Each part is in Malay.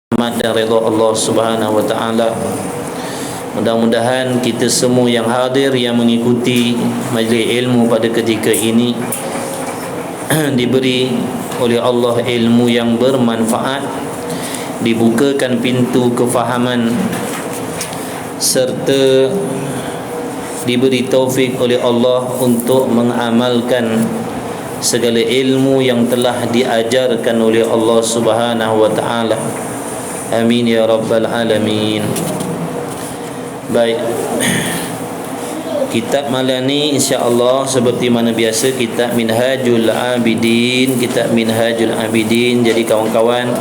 rahmat dan redha Allah Subhanahu wa taala. Mudah-mudahan kita semua yang hadir yang mengikuti majlis ilmu pada ketika ini diberi oleh Allah ilmu yang bermanfaat, dibukakan pintu kefahaman serta diberi taufik oleh Allah untuk mengamalkan segala ilmu yang telah diajarkan oleh Allah Subhanahu wa taala. Amin ya rabbal alamin. Baik, kitab malam ni insya-Allah seperti mana biasa kitab Minhajul Abidin, kitab Minhajul Abidin. Jadi kawan-kawan,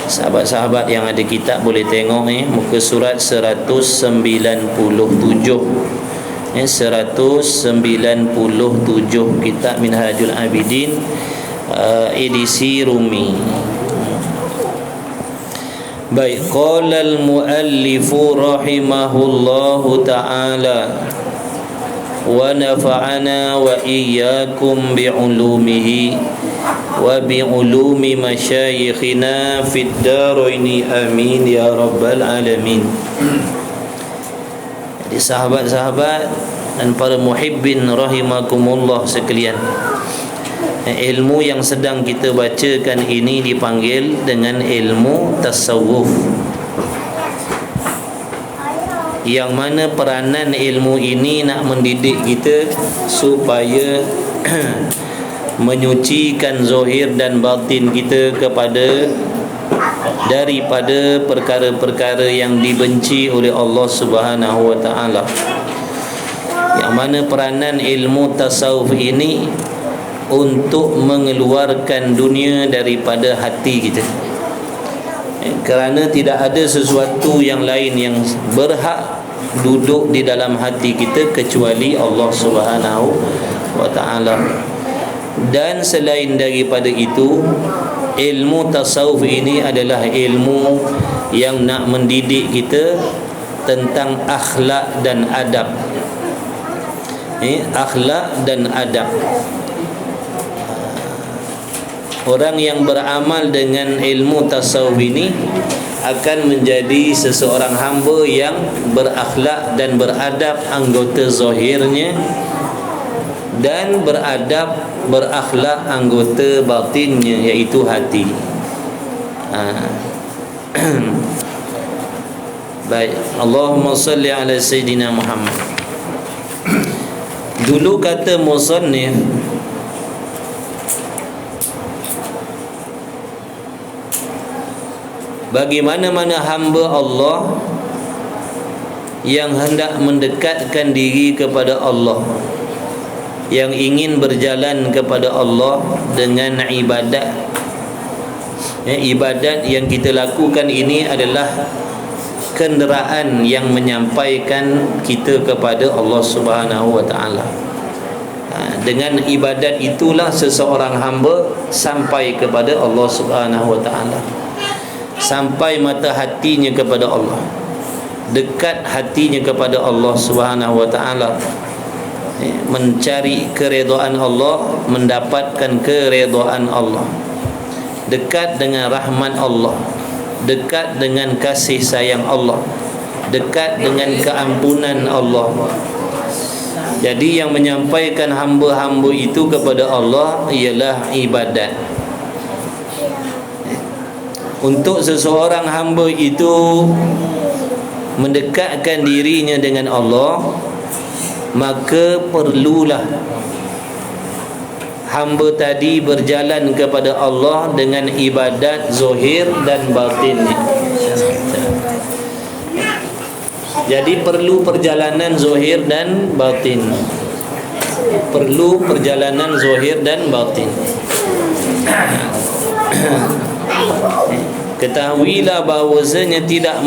sahabat-sahabat yang ada kitab boleh tengok muka surat 197. 197 kitab Minhajul Abidin, edisi Rumi. Baik, qala al-muallifu rahimahullahu ta'ala wa nafa'ana wa iyyakum bi'ulumihi wa bi'ulumi masyayikhina fid daraini amin ya rabbal alamin. Jadi sahabat-sahabat dan para muhibbin rahimakumullah sekalian, ilmu yang sedang kita bacakan ini dipanggil dengan ilmu tasawuf, yang mana peranan ilmu ini nak mendidik kita supaya menyucikan zahir dan batin kita daripada perkara-perkara yang dibenci oleh Allah Subhanahu wa taala. Yang mana peranan ilmu tasawuf ini untuk mengeluarkan dunia daripada hati kita, kerana tidak ada sesuatu yang lain yang berhak duduk di dalam hati kita kecuali Allah Subhanahu wa taala. Dan selain daripada itu, ilmu tasawuf ini adalah ilmu yang nak mendidik kita tentang akhlak dan adab. Akhlak dan adab. Orang yang beramal dengan ilmu tasawuf ini akan menjadi seseorang hamba yang berakhlak dan beradab anggota zahirnya, dan berakhlak anggota batinnya, iaitu hati. Baik, Allahumma salli ala Sayyidina Muhammad. Dulu kata musannif, bagaimana hamba Allah yang hendak mendekatkan diri kepada Allah, yang ingin berjalan kepada Allah dengan ibadat. Ibadat yang kita lakukan ini adalah kenderaan yang menyampaikan kita kepada Allah Subhanahu wa taala. Dengan ibadat itulah seseorang hamba sampai kepada Allah Subhanahu wa taala, sampai mata hatinya kepada Allah, dekat hatinya kepada Allah Subhanahu wa taala, mencari keredaan Allah, mendapatkan keredaan Allah, dekat dengan rahmat Allah, dekat dengan kasih sayang Allah, dekat dengan keampunan Allah. Jadi yang menyampaikan hamba-hamba itu kepada Allah ialah ibadat. Untuk seseorang hamba itu mendekatkan dirinya dengan Allah, maka perlulah hamba tadi berjalan kepada Allah dengan ibadat zahir dan batin. Jadi perlu perjalanan zahir dan batin. Perlu perjalanan zahir dan batin. Ketahuilah bahawasanya tidak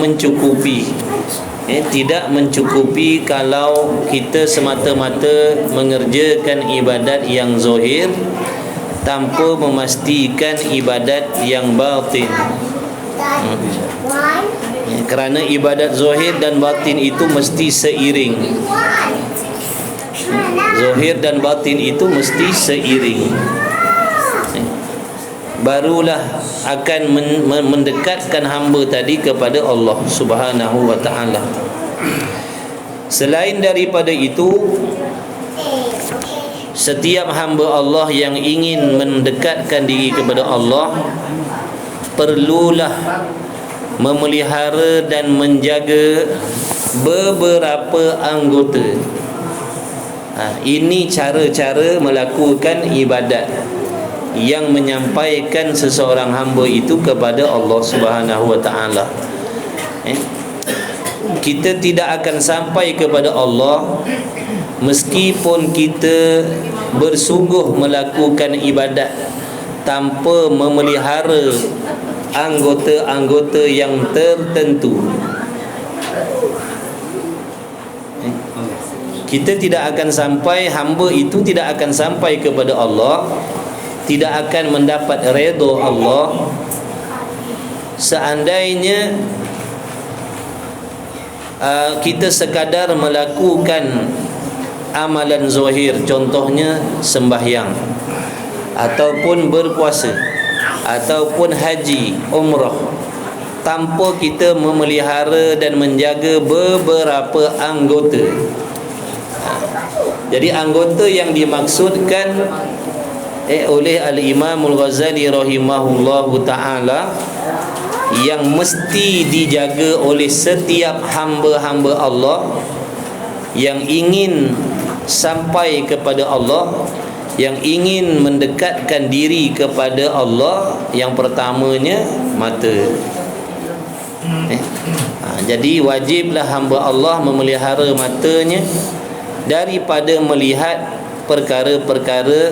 mencukupi kalau kita semata-mata mengerjakan ibadat yang zahir tanpa memastikan ibadat yang batin. Kerana ibadat zahir dan batin itu mesti seiring. Zahir dan batin itu mesti seiring. barulah akan mendekatkan hamba tadi kepada Allah Subhanahu wa taala. Selain daripada itu, setiap hamba Allah yang ingin mendekatkan diri kepada Allah perlulah memelihara dan menjaga beberapa anggota. Ini cara-cara melakukan ibadat yang menyampaikan seseorang hamba itu kepada Allah Subhanahu wa taala. Kita tidak akan sampai kepada Allah meskipun kita bersungguh melakukan ibadat tanpa memelihara anggota-anggota yang tertentu. Kita tidak akan sampai, hamba itu tidak akan sampai kepada Allah, tidak akan mendapat redha Allah seandainya kita sekadar melakukan amalan zahir, contohnya sembahyang ataupun berpuasa ataupun haji, umrah, tanpa kita memelihara dan menjaga beberapa anggota. Jadi anggota yang dimaksudkan oleh Al-Imam Al-Ghazali rahimahullahu ta'ala yang mesti dijaga oleh setiap hamba-hamba Allah yang ingin sampai kepada Allah, yang ingin mendekatkan diri kepada Allah, yang pertamanya mata. Jadi wajiblah hamba Allah memelihara matanya daripada melihat perkara-perkara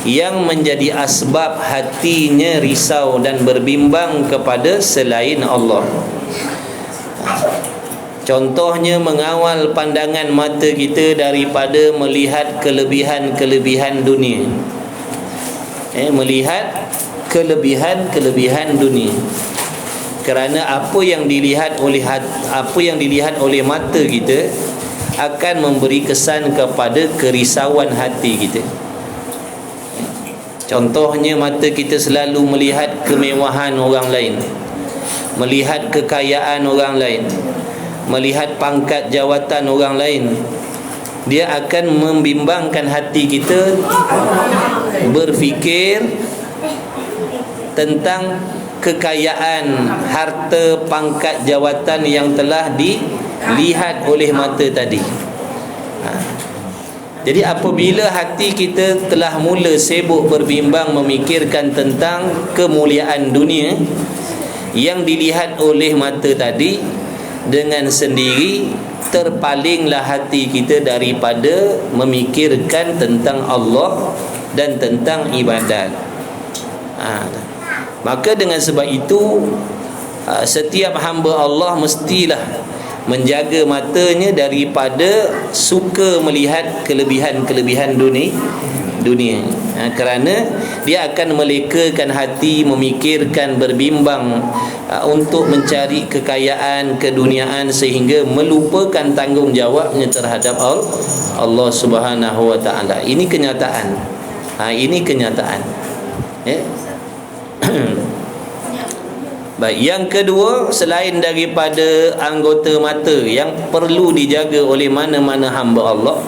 yang menjadi asbab hatinya risau dan berbimbang kepada selain Allah. Contohnya mengawal pandangan mata kita daripada melihat kelebihan-kelebihan dunia. Melihat kelebihan-kelebihan dunia. Kerana apa yang dilihat oleh mata kita akan memberi kesan kepada kerisauan hati kita. Contohnya mata kita selalu melihat kemewahan orang lain, melihat kekayaan orang lain, melihat pangkat jawatan orang lain. Dia akan membimbangkan hati kita berfikir tentang kekayaan, harta, pangkat jawatan yang telah dilihat oleh mata tadi. Jadi apabila hati kita telah mula sibuk berbimbang memikirkan tentang kemuliaan dunia yang dilihat oleh mata tadi, dengan sendiri terpalinglah hati kita daripada memikirkan tentang Allah dan tentang ibadat. Maka dengan sebab itu setiap hamba Allah mestilah menjaga matanya daripada suka melihat kelebihan-kelebihan dunia. Kerana dia akan melekakan hati, memikirkan, berbimbang untuk mencari kekayaan, keduniaan, sehingga melupakan tanggungjawabnya terhadap Allah Subhanahu wa taala. Ini kenyataan. Ini kenyataan. Baik, yang kedua, selain daripada anggota mata yang perlu dijaga oleh mana-mana hamba Allah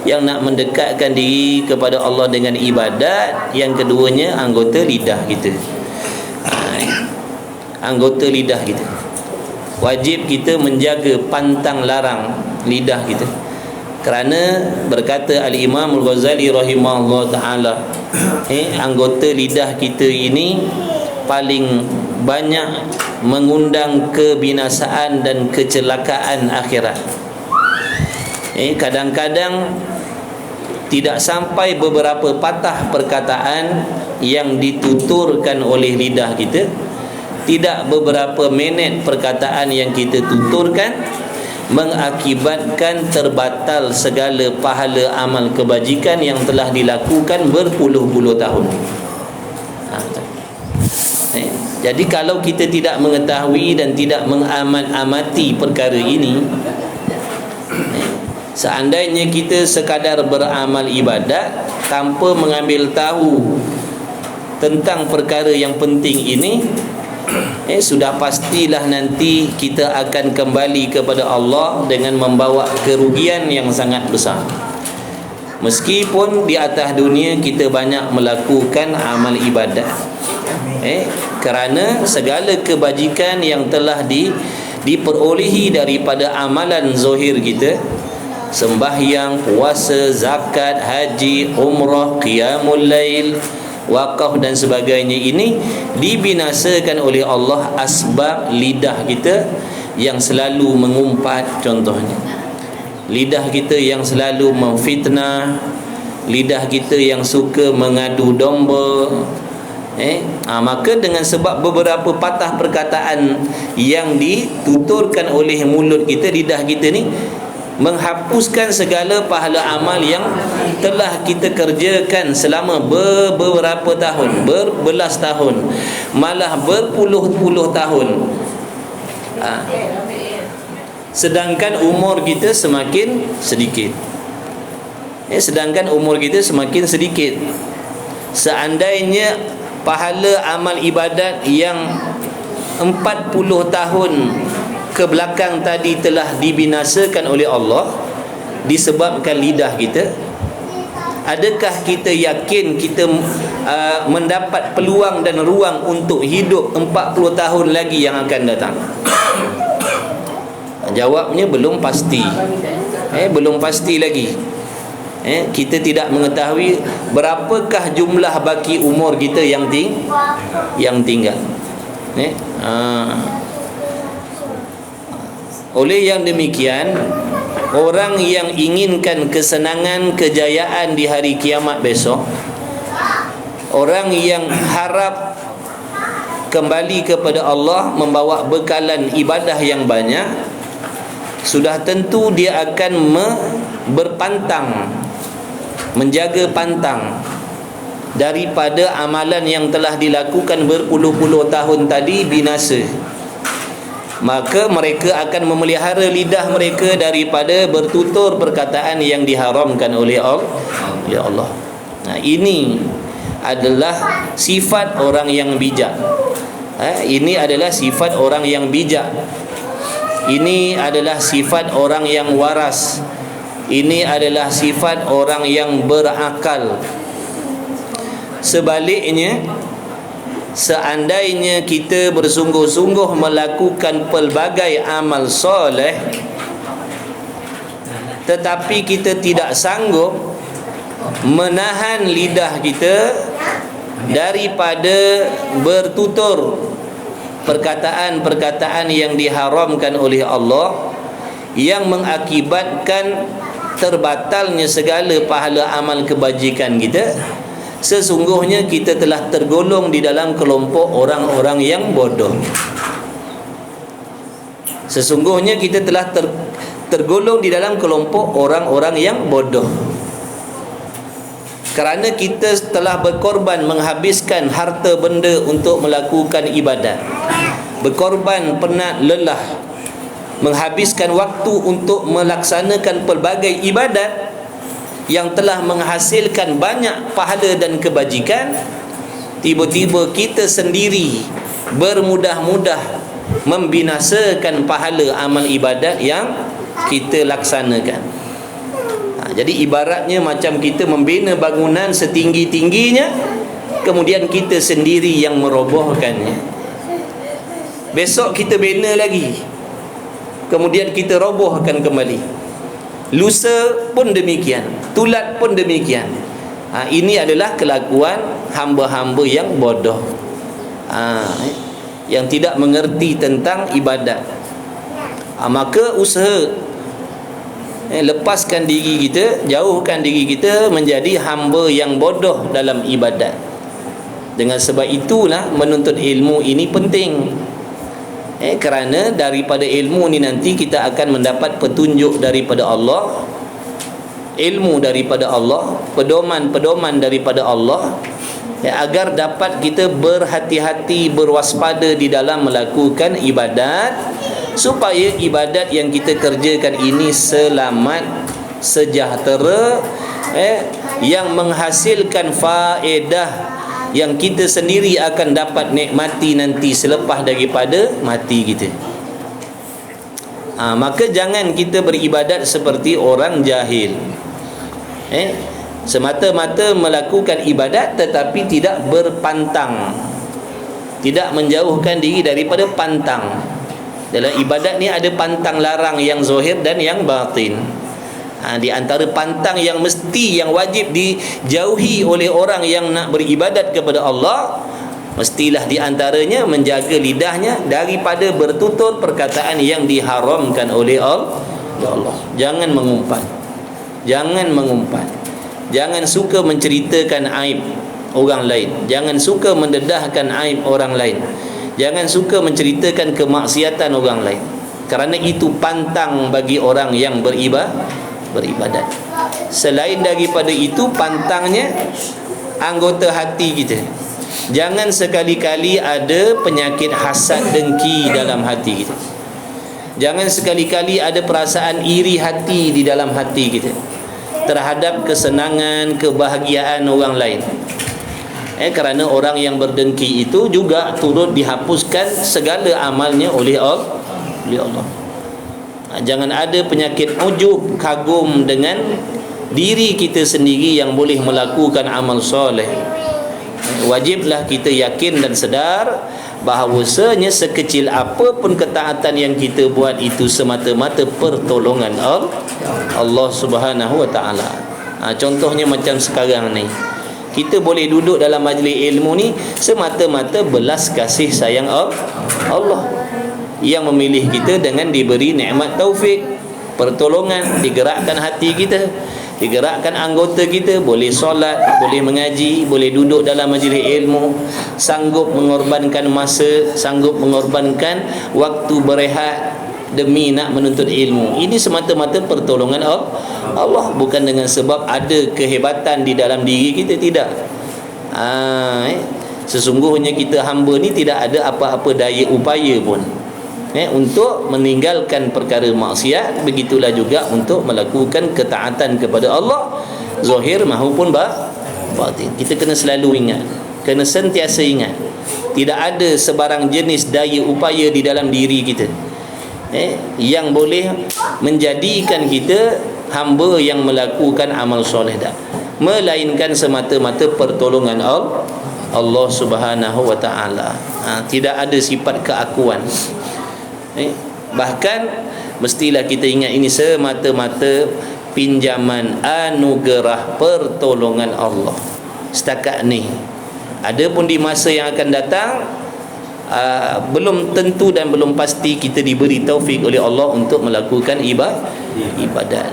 yang nak mendekatkan diri kepada Allah dengan ibadat, yang keduanya anggota lidah kita. Anggota lidah kita, wajib kita menjaga pantang larang lidah kita. Kerana berkata Al-Imam Al-Ghazali rahimahullah ta'ala, anggota lidah kita ini paling banyak mengundang kebinasaan dan kecelakaan akhirat. Kadang-kadang tidak sampai beberapa patah perkataan yang dituturkan oleh lidah kita, tidak beberapa minit perkataan yang kita tuturkan mengakibatkan terbatal segala pahala amal kebajikan yang telah dilakukan berpuluh-puluh tahun. Jadi kalau kita tidak mengetahui dan tidak mengamat-amati perkara ini, seandainya kita sekadar beramal ibadat tanpa mengambil tahu tentang perkara yang penting ini, sudah pastilah nanti kita akan kembali kepada Allah dengan membawa kerugian yang sangat besar. Meskipun di atas dunia kita banyak melakukan amal ibadat, kerana segala kebajikan yang telah diperolehi daripada amalan zahir kita, sembahyang, puasa, zakat, haji, umrah, qiyamul lail, wakaf dan sebagainya, ini dibinasakan oleh Allah asbab lidah kita yang selalu mengumpat. Contohnya, lidah kita yang selalu memfitnah, lidah kita yang suka mengadu domba, maka dengan sebab beberapa patah perkataan yang dituturkan oleh mulut kita, lidah kita ni menghapuskan segala pahala amal yang telah kita kerjakan selama beberapa tahun, berbelas tahun, malah berpuluh-puluh tahun. Sedangkan umur kita semakin sedikit. Sedangkan umur kita semakin sedikit. Seandainya pahala amal ibadat yang 40 tahun ke belakang tadi telah dibinasakan oleh Allah disebabkan lidah kita, adakah kita yakin kita mendapat peluang dan ruang untuk hidup 40 tahun lagi yang akan datang? Jawabnya belum pasti. Belum pasti lagi. Kita tidak mengetahui berapakah jumlah baki umur kita yang tinggal. Oleh yang demikian, orang yang inginkan kesenangan, kejayaan di hari kiamat besok, orang yang harap kembali kepada Allah membawa bekalan ibadah yang banyak, sudah tentu dia akan berpantang, menjaga pantang daripada amalan yang telah dilakukan berpuluh-puluh tahun tadi binasa. Maka mereka akan memelihara lidah mereka daripada bertutur perkataan yang diharamkan oleh Allah. Nah, ini adalah sifat orang yang bijak. Ini adalah sifat orang yang bijak. Ini adalah sifat orang yang waras. Ini adalah sifat orang yang berakal. Sebaliknya, seandainya kita bersungguh-sungguh melakukan pelbagai amal soleh, tetapi kita tidak sanggup menahan lidah kita daripada bertutur perkataan-perkataan yang diharamkan oleh Allah, yang mengakibatkan terbatalnya segala pahala amal kebajikan kita, sesungguhnya kita telah tergolong di dalam kelompok orang-orang yang bodoh. Sesungguhnya kita telah tergolong di dalam kelompok orang-orang yang bodoh, kerana kita telah berkorban menghabiskan harta benda untuk melakukan ibadat, berkorban penat lelah menghabiskan waktu untuk melaksanakan pelbagai ibadat yang telah menghasilkan banyak pahala dan kebajikan. Tiba-tiba kita sendiri bermudah-mudah membinasakan pahala amal ibadat yang kita laksanakan. Jadi ibaratnya macam kita membina bangunan setinggi-tingginya, kemudian kita sendiri yang merobohkannya. Besok kita bina lagi, kemudian kita robohkan kembali. Lusa pun demikian, tulat pun demikian. Ini adalah kelakuan hamba-hamba yang bodoh, yang tidak mengerti tentang ibadat. Maka usaha lepaskan diri kita, jauhkan diri kita menjadi hamba yang bodoh dalam ibadat. Dengan sebab itulah menuntut ilmu ini penting. Kerana daripada ilmu ni nanti kita akan mendapat petunjuk daripada Allah, ilmu daripada Allah, pedoman-pedoman daripada Allah, agar dapat kita berhati-hati, berwaspada di dalam melakukan ibadat, supaya ibadat yang kita kerjakan ini selamat, sejahtera, yang menghasilkan faedah, yang kita sendiri akan dapat nikmati nanti selepas daripada mati kita. Maka jangan kita beribadat seperti orang jahil, semata-mata melakukan ibadat tetapi tidak berpantang, tidak menjauhkan diri daripada pantang. Dalam ibadat ni ada pantang larang yang zahir dan yang batin. Di antara pantang yang mesti, yang wajib dijauhi oleh orang yang nak beribadat kepada Allah, mestilah di antaranya menjaga lidahnya daripada bertutur perkataan yang diharamkan oleh Allah. Jangan mengumpat. Jangan mengumpat. Jangan suka menceritakan aib orang lain. Jangan suka mendedahkan aib orang lain. Jangan suka menceritakan kemaksiatan orang lain. Kerana itu pantang bagi orang yang beribadat. Selain daripada itu, pantangnya anggota hati kita. Jangan sekali-kali ada penyakit hasad dengki dalam hati kita. Jangan sekali-kali ada perasaan iri hati di dalam hati kita terhadap kesenangan, kebahagiaan orang lain. Kerana orang yang berdengki itu juga turut dihapuskan segala amalnya oleh Allah. Jangan ada penyakit ujub, kagum dengan diri kita sendiri yang boleh melakukan amal soleh. Wajiblah kita yakin dan sedar bahawasanya sekecil apapun ketaatan yang kita buat itu semata-mata pertolongan Allah Subhanahu wa taala. Contohnya macam sekarang ni, kita boleh duduk dalam majlis ilmu ni semata-mata belas kasih sayang Allah yang memilih kita dengan diberi nikmat taufik, pertolongan, digerakkan hati kita, digerakkan anggota kita, boleh solat, boleh mengaji, boleh duduk dalam majlis ilmu, sanggup mengorbankan masa, sanggup mengorbankan waktu berehat demi nak menuntut ilmu. Ini semata-mata pertolongan Allah, bukan dengan sebab ada kehebatan di dalam diri kita, tidak. Sesungguhnya kita hamba ni tidak ada apa-apa daya upaya pun untuk meninggalkan perkara maksiat, begitulah juga untuk melakukan ketaatan kepada Allah zahir maupun batin. Kita kena selalu ingat, kena sentiasa ingat, tidak ada sebarang jenis daya upaya di dalam diri kita yang boleh menjadikan kita hamba yang melakukan amal soleh dah, melainkan semata-mata pertolongan Allah Subhanahu wa taala. Tidak ada sifat keakuan. Bahkan mestilah kita ingat ini semata-mata pinjaman anugerah pertolongan Allah setakat ni. Adapun di masa yang akan datang, belum tentu dan belum pasti kita diberi taufik oleh Allah untuk melakukan ibadat.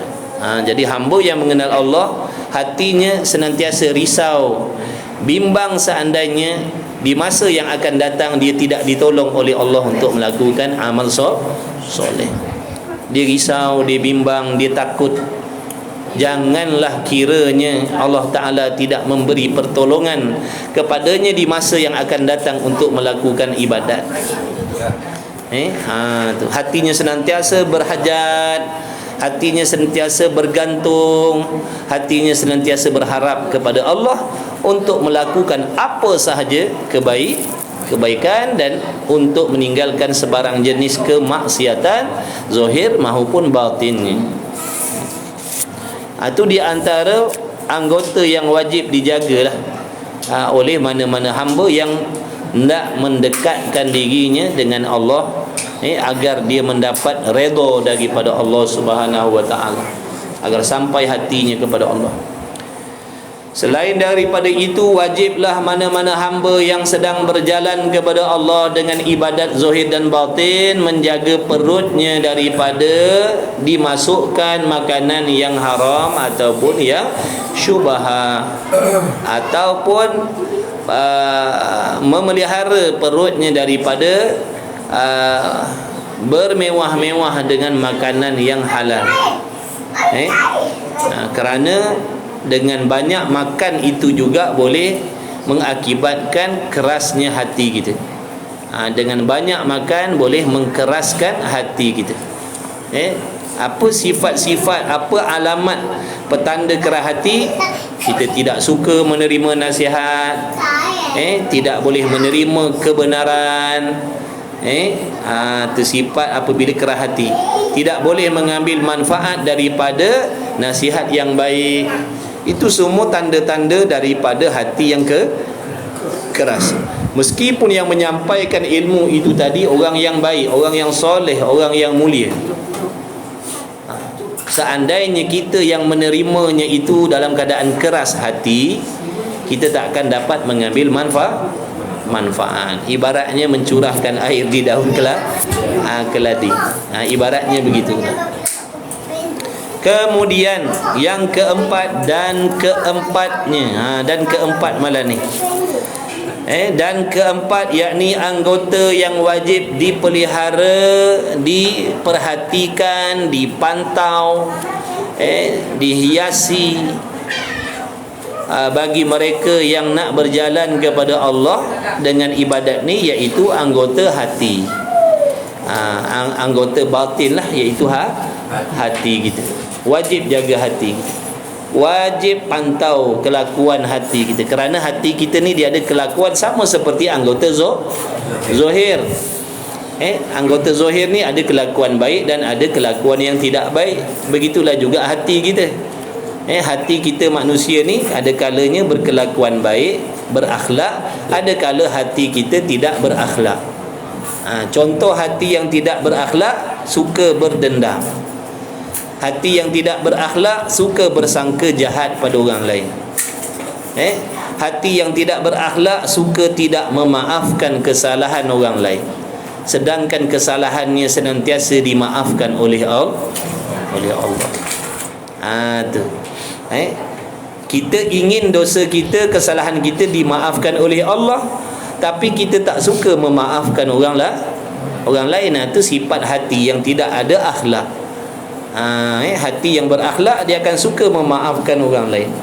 Jadi hamba yang mengenal Allah, hatinya senantiasa risau, bimbang seandainya di masa yang akan datang dia tidak ditolong oleh Allah untuk melakukan amal soleh. Dia risau, dia bimbang, dia takut. Janganlah kiranya Allah Ta'ala tidak memberi pertolongan kepadanya di masa yang akan datang untuk melakukan ibadat. Hatinya senantiasa berhajat, hatinya senantiasa bergantung, hatinya senantiasa berharap kepada Allah untuk melakukan apa sahaja kebaikan dan untuk meninggalkan sebarang jenis kemaksiatan zahir maupun batinnya. Itu di antara anggota yang wajib dijagalah oleh mana-mana hamba yang hendak mendekatkan dirinya dengan Allah, agar dia mendapat redha daripada Allah Subhanahu wa taala, agar sampai hatinya kepada Allah. Selain daripada itu, wajiblah mana-mana hamba yang sedang berjalan kepada Allah dengan ibadat zahir dan batin menjaga perutnya daripada dimasukkan makanan yang haram ataupun yang syubhah, ataupun memelihara perutnya daripada bermewah-mewah dengan makanan yang halal. Kerana dengan banyak makan itu juga boleh mengakibatkan kerasnya hati kita. Dengan banyak makan boleh mengkeraskan hati kita. Apa sifat-sifat, apa alamat petanda kerah hati? Kita tidak suka menerima nasihat, tidak boleh menerima kebenaran, tersifat apabila kerah hati, tidak boleh mengambil manfaat daripada nasihat yang baik. Itu semua tanda-tanda daripada hati yang keras. Meskipun yang menyampaikan ilmu itu tadi orang yang baik, orang yang soleh, orang yang mulia, seandainya kita yang menerimanya itu dalam keadaan keras hati, kita tak akan dapat mengambil manfaat. Ibaratnya mencurahkan air di daun keladi. Ibaratnya begitu. Kemudian yang keempat dan keempatnya, dan keempat malam ni, dan keempat, yakni anggota yang wajib dipelihara, diperhatikan, dipantau, dihiasi bagi mereka yang nak berjalan kepada Allah dengan ibadat ni, iaitu anggota hati, anggota batin lah, iaitu hati kita. Wajib jaga hati kita, wajib pantau kelakuan hati kita, kerana hati kita ni dia ada kelakuan sama seperti anggota zohir. Anggota zohir ni ada kelakuan baik dan ada kelakuan yang tidak baik. Begitulah juga hati kita. Hati kita manusia ni ada kalanya berkelakuan baik, berakhlak, ada kala hati kita tidak berakhlak. Contoh hati yang tidak berakhlak, suka berdendam. Hati yang tidak berakhlak suka bersangka jahat pada orang lain. Hati yang tidak berakhlak suka tidak memaafkan kesalahan orang lain, sedangkan kesalahannya senantiasa dimaafkan oleh Allah. Tu. Kita ingin dosa kita, kesalahan kita dimaafkan oleh Allah, tapi kita tak suka memaafkan orang lain. Itu sifat hati yang tidak ada akhlak. Hati yang berakhlak dia akan suka memaafkan orang lain.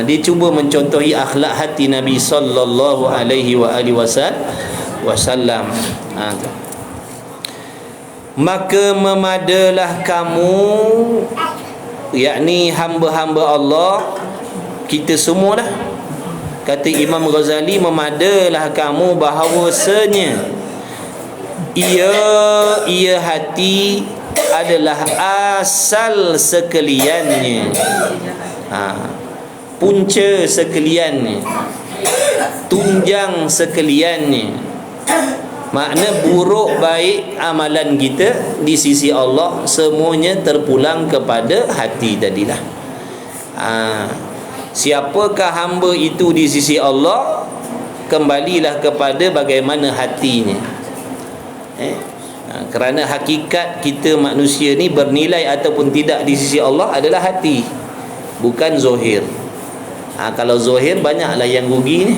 Dia cuba mencontohi akhlak hati Nabi sallallahu alaihi wasallam. Maka memadalah kamu, yakni hamba-hamba Allah, kita semua dah. Kata Imam Ghazali, memadalah kamu bahawasanya ia hati adalah asal sekaliannya, punca sekaliannya, tunjang sekaliannya. Makna buruk baik amalan kita di sisi Allah semuanya terpulang kepada hati tadilah. Siapakah hamba itu di sisi Allah, kembalilah kepada bagaimana hatinya. Kerana hakikat kita manusia ni bernilai ataupun tidak di sisi Allah adalah hati, bukan zohir. Kalau zohir banyaklah yang rugi ni.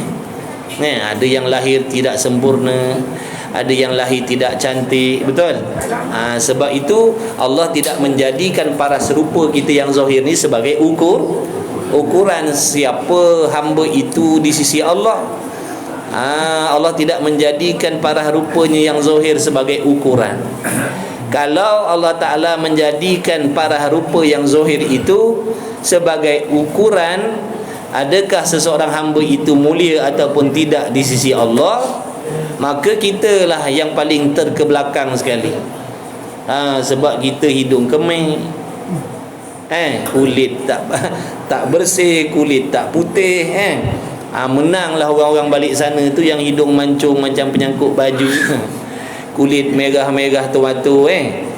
Ada yang lahir tidak sempurna, ada yang lahir tidak cantik, betul? Sebab itu Allah tidak menjadikan paras rupa kita yang zohir ni sebagai ukuran siapa hamba itu di sisi Allah. Allah tidak menjadikan parah rupanya yang zahir sebagai ukuran. Kalau Allah Ta'ala menjadikan parah rupa yang zahir itu sebagai ukuran, adakah seseorang hamba itu mulia ataupun tidak di sisi Allah, maka kitalah yang paling terkebelakang sekali. Sebab kita hidung kemih, kulit tak bersih, kulit tak putih, menanglah orang-orang balik sana tu yang hidung mancung macam penyangkut baju, kulit merah-merah tu,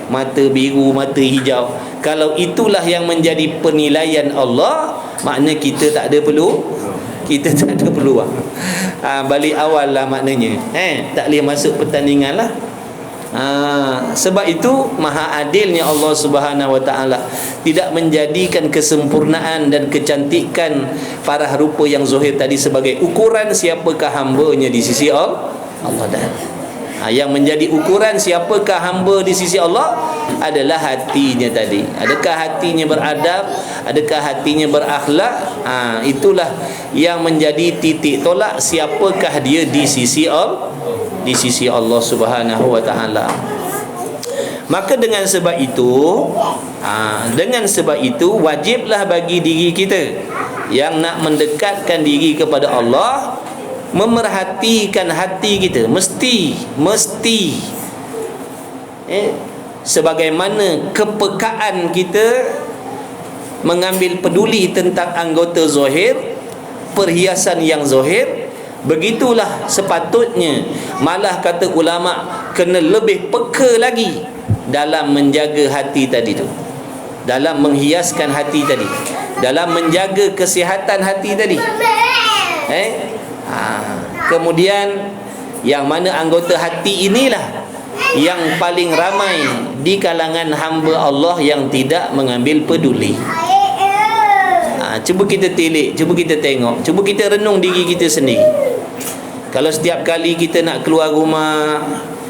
mata biru, mata hijau. Kalau itulah yang menjadi penilaian Allah, makna kita tak ada peluang. Balik awal lah maknanya, tak boleh masuk pertandingan lah. Sebab itu maha adilnya Allah Subhanahu wa ta'ala tidak menjadikan kesempurnaan dan kecantikan parah rupa yang zahir tadi sebagai ukuran siapakah hambanya di sisi Allah dah. Yang menjadi ukuran siapakah hamba di sisi Allah adalah hatinya tadi. Adakah hatinya beradab, adakah hatinya berakhlak? Itulah yang menjadi titik tolak siapakah dia di sisi Allah, di sisi Allah Subhanahu wa ta'ala. Maka dengan sebab itu wajiblah bagi diri kita yang nak mendekatkan diri kepada Allah, memerhatikan hati kita. Mesti sebagaimana kepekaan kita mengambil peduli tentang anggota zahir, perhiasan yang zahir, begitulah sepatutnya. Malah kata ulama, kena lebih peka lagi dalam menjaga hati tadi tu, dalam menghiaskan hati tadi, dalam menjaga kesihatan hati tadi. Kemudian yang mana anggota hati inilah yang paling ramai di kalangan hamba Allah yang tidak mengambil peduli. Cuba kita tilik, cuba kita tengok, cuba kita renung diri kita sendiri. Kalau setiap kali kita nak keluar rumah,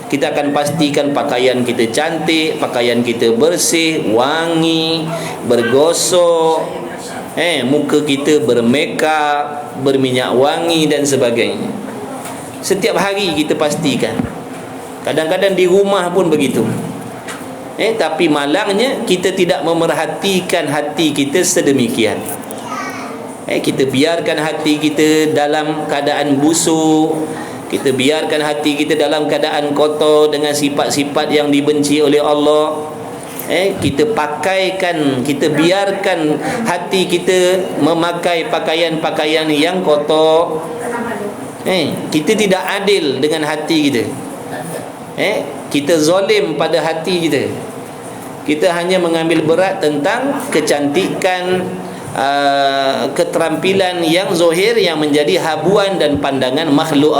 kita akan pastikan pakaian kita cantik, pakaian kita bersih, wangi, bergosok, muka kita bermakeup, berminyak wangi dan sebagainya. Setiap hari kita pastikan. Kadang-kadang di rumah pun begitu. Tapi malangnya kita tidak memerhatikan hati kita sedemikian. Kita biarkan hati kita dalam keadaan busuk, kita biarkan hati kita dalam keadaan kotor dengan sifat-sifat yang dibenci oleh Allah. Kita biarkan hati kita memakai pakaian-pakaian yang kotor. Kita tidak adil dengan hati kita. Kita zalim pada hati kita. Kita hanya mengambil berat tentang kecantikan, keterampilan yang zahir yang menjadi habuan dan pandangan makhluk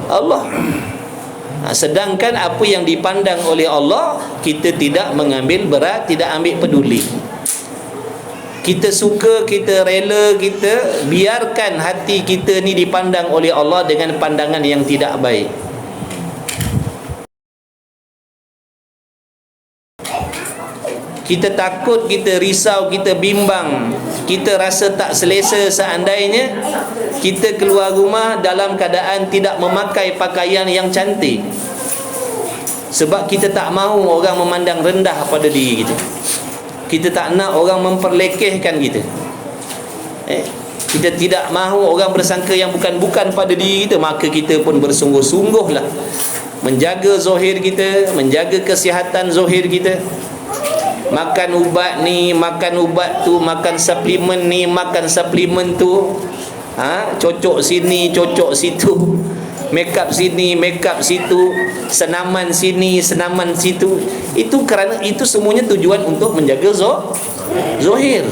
Allah. Sedangkan apa yang dipandang oleh Allah, kita tidak mengambil berat, tidak ambil peduli. Kita suka, kita rela, kita biarkan hati kita ni dipandang oleh Allah dengan pandangan yang tidak baik. Kita takut, kita risau, kita bimbang, kita rasa tak selesa seandainya kita keluar rumah dalam keadaan tidak memakai pakaian yang cantik. Sebab kita tak mahu orang memandang rendah pada diri kita. Kita tak nak orang memperlekehkan kita. Kita tidak mahu orang bersangka yang bukan-bukan pada diri kita. Maka kita pun bersungguh-sungguhlah menjaga zahir kita, menjaga kesihatan zahir kita. Makan ubat ni, makan ubat tu, makan suplemen ni, makan suplemen tu, cocok sini, cocok situ, make up sini, make up situ, senaman sini, senaman situ. Itu kerana itu semuanya tujuan untuk menjaga zahir.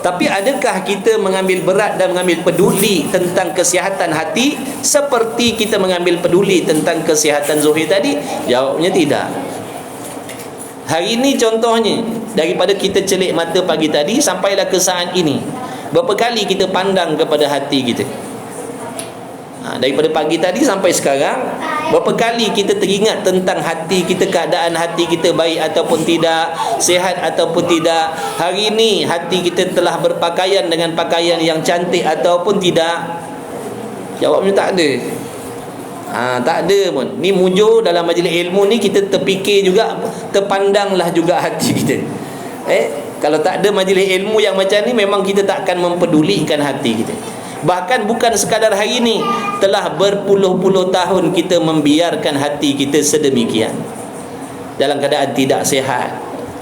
Tapi adakah kita mengambil berat dan mengambil peduli tentang kesihatan hati seperti kita mengambil peduli tentang kesihatan zahir tadi? Jawabnya tidak. Hari ini contohnya, daripada kita celik mata pagi tadi sampailah ke saat ini, berapa kali kita pandang kepada hati kita? Daripada pagi tadi sampai sekarang, berapa kali kita teringat tentang hati kita, keadaan hati kita baik ataupun tidak, sihat ataupun tidak? Hari ini hati kita telah berpakaian dengan pakaian yang cantik ataupun tidak? Jawabnya tak ada. Tak ada pun. Ni mujur dalam majlis ilmu ni, kita terfikir juga, terpandanglah juga hati kita. Kalau tak ada majlis ilmu yang macam ni, memang kita tak akan mempedulikan hati kita. Bahkan bukan sekadar hari ini, telah berpuluh-puluh tahun kita membiarkan hati kita sedemikian, dalam keadaan tidak sihat,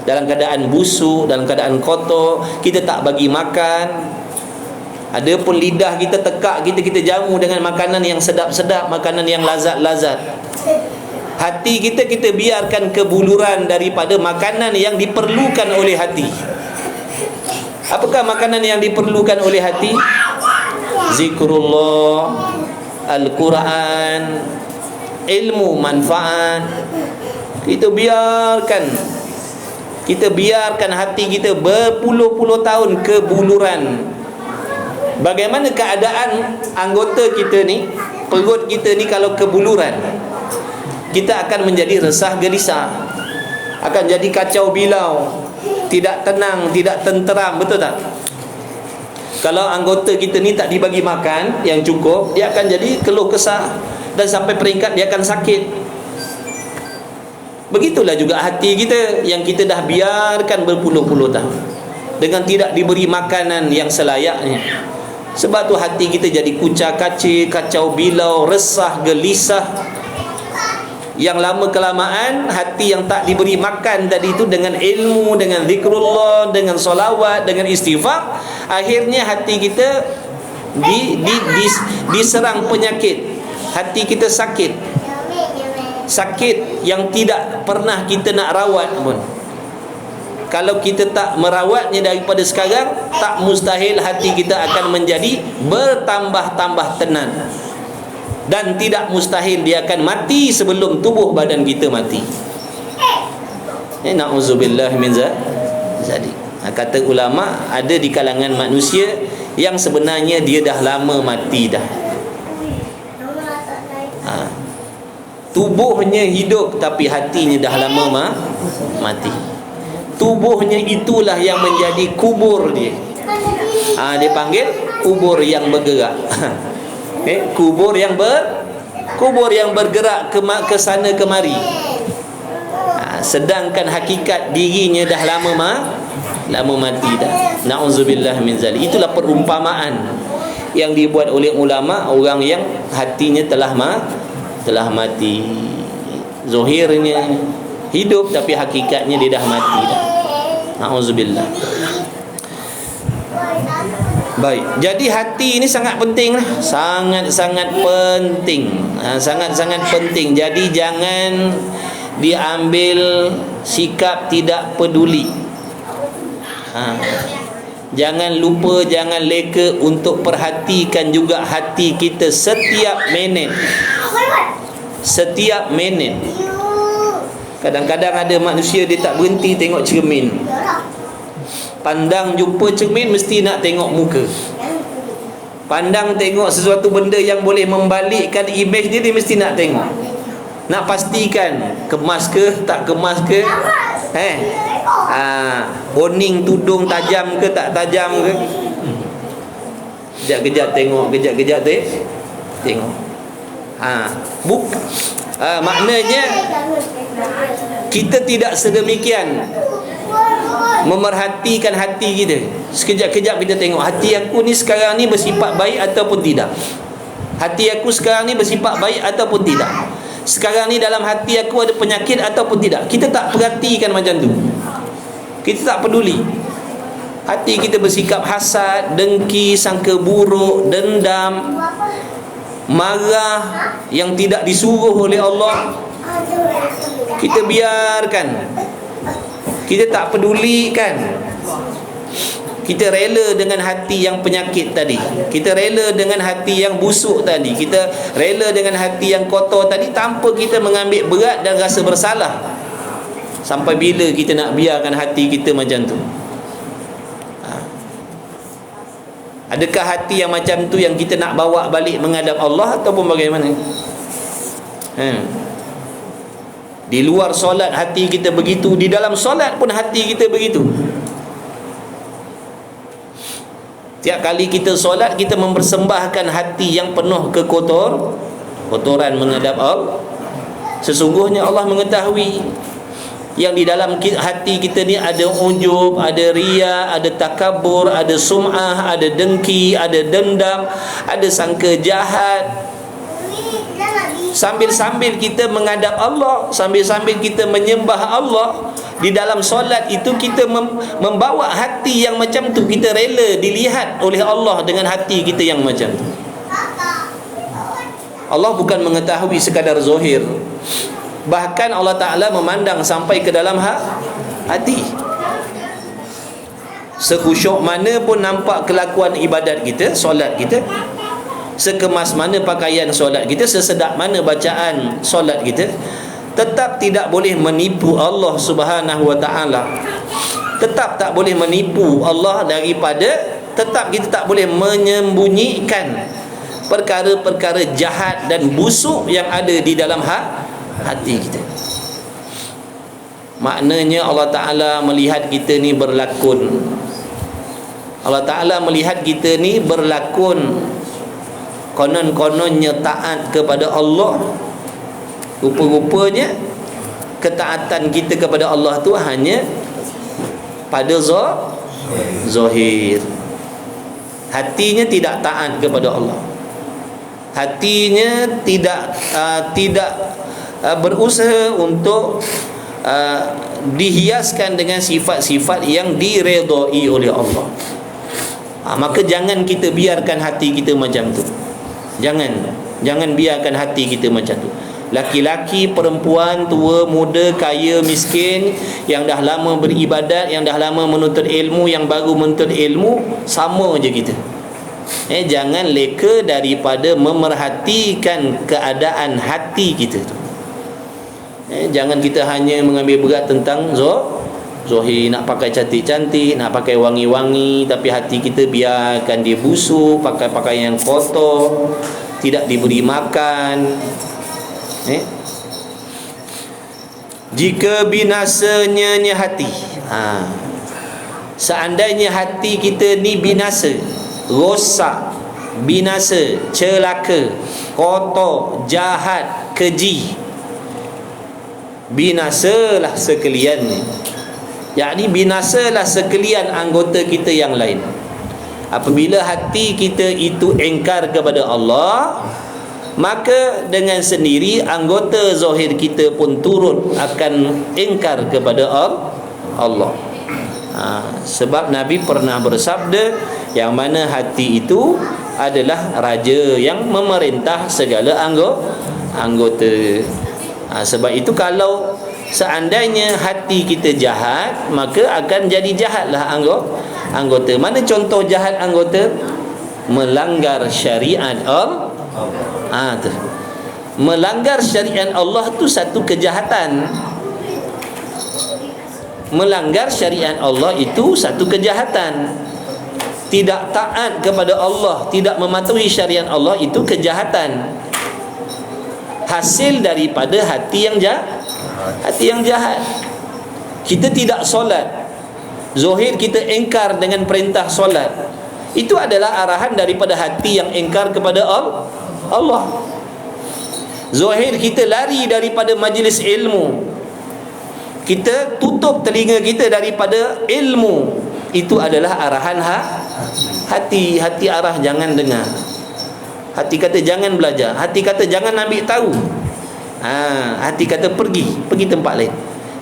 dalam keadaan busuk, dalam keadaan kotor. Kita tak bagi makan. Ada pun lidah kita tekak, kita jamu dengan makanan yang sedap-sedap, makanan yang lazat-lazat. Hati kita biarkan kebuluran daripada makanan yang diperlukan oleh hati. Apakah makanan yang diperlukan oleh hati? Zikrullah, Al-Quran, ilmu manfaat. Kita biarkan hati kita berpuluh-puluh tahun kebuluran. Bagaimana keadaan anggota kita ni, perut kita ni kalau kebuluran? Kita akan menjadi resah gelisah, akan jadi kacau bilau, tidak tenang, tidak tenteram, betul tak? Kalau anggota kita ni tak dibagi makan yang cukup, dia akan jadi keluh kesah dan sampai peringkat dia akan sakit. Begitulah juga hati kita yang kita dah biarkan berpuluh-puluh tahun dengan tidak diberi makanan yang selayaknya. Sebab tu hati kita jadi kucak-kacir, kacau bilau, resah, gelisah. Yang lama kelamaan hati yang tak diberi makan tadi itu dengan ilmu, dengan zikrullah, dengan solawat, dengan istighfar, akhirnya hati kita diserang penyakit. Hati kita sakit yang tidak pernah kita nak rawat pun. Kalau kita tak merawatnya daripada sekarang, tak mustahil hati kita akan menjadi bertambah-tambah tenang. Dan tidak mustahil dia akan mati sebelum tubuh badan kita mati. Na'udzubillah min zalik. Kata ulama, ada di kalangan manusia yang sebenarnya dia dah lama mati dah. Tubuhnya hidup tapi hatinya dah lama mati. Tubuhnya itulah yang menjadi kubur dia. Dia panggil kubur yang bergerak. Kubur yang bergerak ke sana kemari. Sedangkan hakikat dirinya dah lama mati dah. Na'udzubillah min zalik. Itulah perumpamaan yang dibuat oleh ulama orang yang hatinya telah mati. Zahirnya hidup tapi hakikatnya dia dah mati dah. Na'udzubillah. Baik, jadi hati ini sangat penting lah. Sangat-sangat penting. Sangat-sangat penting. Jadi jangan diambil sikap tidak peduli. Jangan lupa, jangan leka untuk perhatikan juga hati kita setiap minit. Setiap minit. Kadang-kadang ada manusia dia tak berhenti tengok cermin. Pandang jumpa cermin mesti nak tengok muka. Pandang tengok sesuatu benda yang boleh membalikkan imej dia mesti nak tengok. Nak pastikan kemas ke tak kemas ke. Oning tudung tajam ke tak tajam ke. Kejap-kejap tengok, kejap-kejap tengok. Maknanya kita tidak sedemikian memerhatikan hati kita. Sekejap-kejap kita tengok hati aku ni sekarang ni bersifat baik ataupun tidak. Hati aku sekarang ni bersifat baik ataupun tidak. Sekarang ni dalam hati aku ada penyakit ataupun tidak. Kita tak perhatikan macam tu. Kita tak peduli. Hati kita bersikap hasad, dengki, sangka buruk, dendam, marah yang tidak disuruh oleh Allah, kita biarkan. Kita tak pedulikan. Kita rela dengan hati yang penyakit tadi. Kita rela dengan hati yang busuk tadi. Kita rela dengan hati yang kotor tadi tanpa kita mengambil berat dan rasa bersalah. Sampai bila kita nak biarkan hati kita macam tu? Adakah hati yang macam tu yang kita nak bawa balik menghadap Allah ataupun bagaimana? Di luar solat hati kita begitu, di dalam solat pun hati kita begitu. Tiap kali kita solat, kita mempersembahkan hati yang penuh kotoran menghadap Allah. Sesungguhnya Allah mengetahui yang di dalam hati kita ni ada ujub, ada riya, ada takabur, ada sum'ah, ada dengki, ada dendam, ada sangka jahat. Sambil-sambil kita menghadap Allah, sambil-sambil kita menyembah Allah, di dalam solat itu kita membawa hati yang macam tu. Kita rela dilihat oleh Allah dengan hati kita yang macam tu. Allah bukan mengetahui sekadar zahir, bahkan Allah Ta'ala memandang sampai ke dalam hati. Sekhusyuk mana pun nampak kelakuan ibadat kita, solat kita, sekemas mana pakaian solat kita, sesedap mana bacaan solat kita, tetap tidak boleh menipu Allah Subhanahu wa Ta'ala. Tetap tak boleh menipu Allah daripada, tetap kita tak boleh menyembunyikan perkara-perkara jahat dan busuk yang ada di dalam hati kita. Maknanya Allah Ta'ala melihat kita ni berlakon. Allah Ta'ala melihat kita ni berlakon, konon-kononnya taat kepada Allah, rupa-rupanya ketaatan kita kepada Allah tu hanya pada zahir. Hatinya tidak taat kepada Allah. Hatinya tidak berusaha untuk dihiaskan dengan sifat-sifat yang diredai oleh Allah. Maka jangan kita biarkan hati kita macam tu. Jangan biarkan hati kita macam tu. Laki-laki, perempuan, tua, muda, kaya, miskin, yang dah lama beribadat, yang dah lama menuntut ilmu, yang baru menuntut ilmu, sama je kita. Jangan leka daripada memerhatikan keadaan hati kita tu. Jangan kita hanya mengambil berat tentang zahir, nak pakai cantik-cantik, nak pakai wangi-wangi, tapi hati kita biarkan dia busuk, pakai pakaian kotor, tidak diberi makan. Jika binasanya hati, seandainya hati kita ni binasa, rosak, binasa, celaka, kotor, jahat, keji, binasalah sekaliannya. Yakni binasalah sekalian anggota kita yang lain. Apabila hati kita itu engkar kepada Allah, maka dengan sendiri anggota zahir kita pun turut akan engkar kepada Allah. Sebab Nabi pernah bersabda, yang mana hati itu adalah raja yang memerintah segala anggota. Sebab itu kalau seandainya hati kita jahat, maka akan jadi jahatlah anggota. Mana contoh jahat anggota? Melanggar syariat Allah. Melanggar syariat Allah tu satu kejahatan. Melanggar syariat Allah itu satu kejahatan. Tidak taat kepada Allah, tidak mematuhi syariat Allah, itu kejahatan. Hasil daripada hati yang jahat. Kita tidak solat, zahir kita engkar dengan perintah solat, itu adalah arahan daripada hati yang engkar kepada Allah. Zahir kita lari daripada majlis ilmu, kita tutup telinga kita daripada ilmu, itu adalah arahan hati arah jangan dengar. Hati kata jangan belajar, hati kata jangan ambil tahu. Hati kata pergi tempat lain.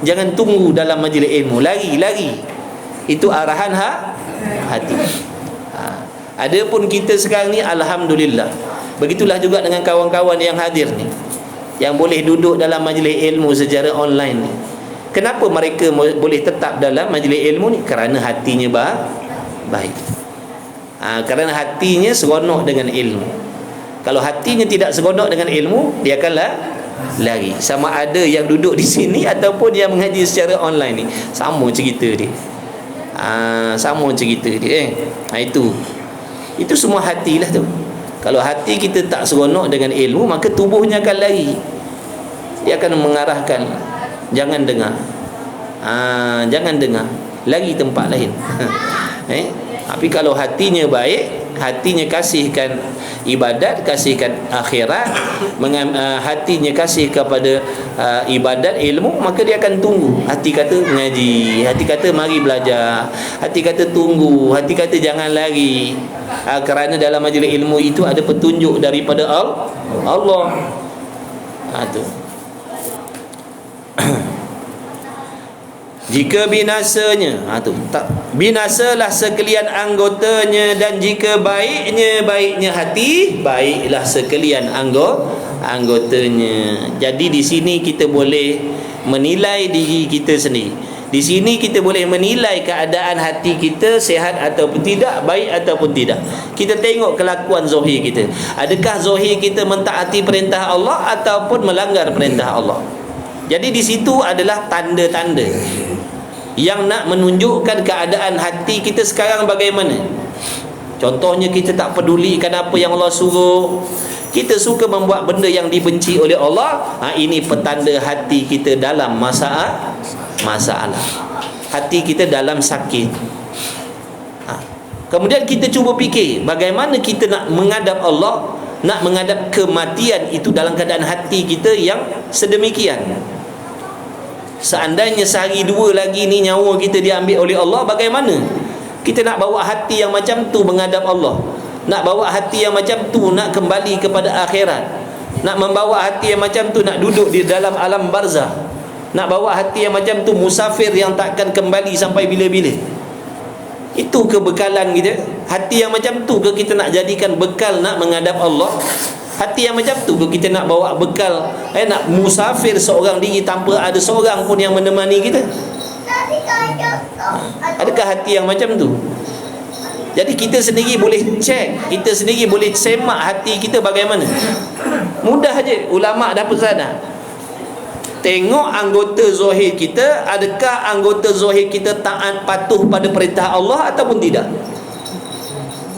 Jangan tunggu dalam majlis ilmu, lari. Itu arahan hati. Adapun kita sekarang ni, alhamdulillah, begitulah juga dengan kawan-kawan yang hadir ni, yang boleh duduk dalam majlis ilmu secara online ni. Kenapa mereka boleh tetap dalam majlis ilmu ni? Kerana hatinya baik. Kerana hatinya seronok dengan ilmu. Kalau hatinya tidak seronok dengan ilmu, dia akan lari. Sama ada yang duduk di sini ataupun yang mengaji secara online ni, sama cerita dia. Itu semua hatilah tu. Kalau hati kita tak seronok dengan ilmu, maka tubuhnya akan lari. Dia akan mengarahkan, jangan dengar. Jangan dengar, lari tempat lain. Tapi kalau hatinya baik, hatinya kasihkan ibadat, kasihkan akhirat, hatinya kasih kepada ibadat, ilmu, maka dia akan tunggu. Hati kata mengaji, hati kata mari belajar, hati kata tunggu, hati kata jangan lari. Kerana dalam majlis ilmu itu ada petunjuk daripada Allah. Tu. Jika binasanya, binasalah sekalian anggotanya, dan jika baiknya hati, baiklah sekalian anggotanya. Jadi di sini kita boleh menilai diri kita sendiri. Di sini kita boleh menilai keadaan hati kita sihat ataupun tidak, baik ataupun tidak. Kita tengok kelakuan zahir kita. Adakah zahir kita mentaati perintah Allah ataupun melanggar perintah Allah? Jadi di situ adalah tanda-tanda yang nak menunjukkan keadaan hati kita sekarang bagaimana. Contohnya kita tak pedulikan apa yang Allah suruh, kita suka membuat benda yang dibenci oleh Allah. Ini petanda hati kita dalam masalah. Hati kita dalam sakit. Kemudian kita cuba fikir bagaimana kita nak menghadap Allah, nak menghadap kematian itu dalam keadaan hati kita yang sedemikian. Seandainya sehari dua lagi ni nyawa kita diambil oleh Allah, bagaimana kita nak bawa hati yang macam tu menghadap Allah? Nak bawa hati yang macam tu nak kembali kepada akhirat, nak membawa hati yang macam tu nak duduk di dalam alam barzah, nak bawa hati yang macam tu musafir yang takkan kembali sampai bila-bila. Itu kebekalan kita. Hati yang macam tu ke kita nak jadikan bekal nak menghadap Allah? Hati yang macam tu ke kita nak bawa bekal nak musafir seorang diri tanpa ada seorang pun yang menemani kita? Adakah hati yang macam tu? Jadi kita sendiri boleh cek, kita sendiri boleh semak hati kita bagaimana. Mudah aja, ulama dah pesan. Tengok anggota zahir kita, adakah anggota zahir kita taat patuh pada perintah Allah ataupun tidak.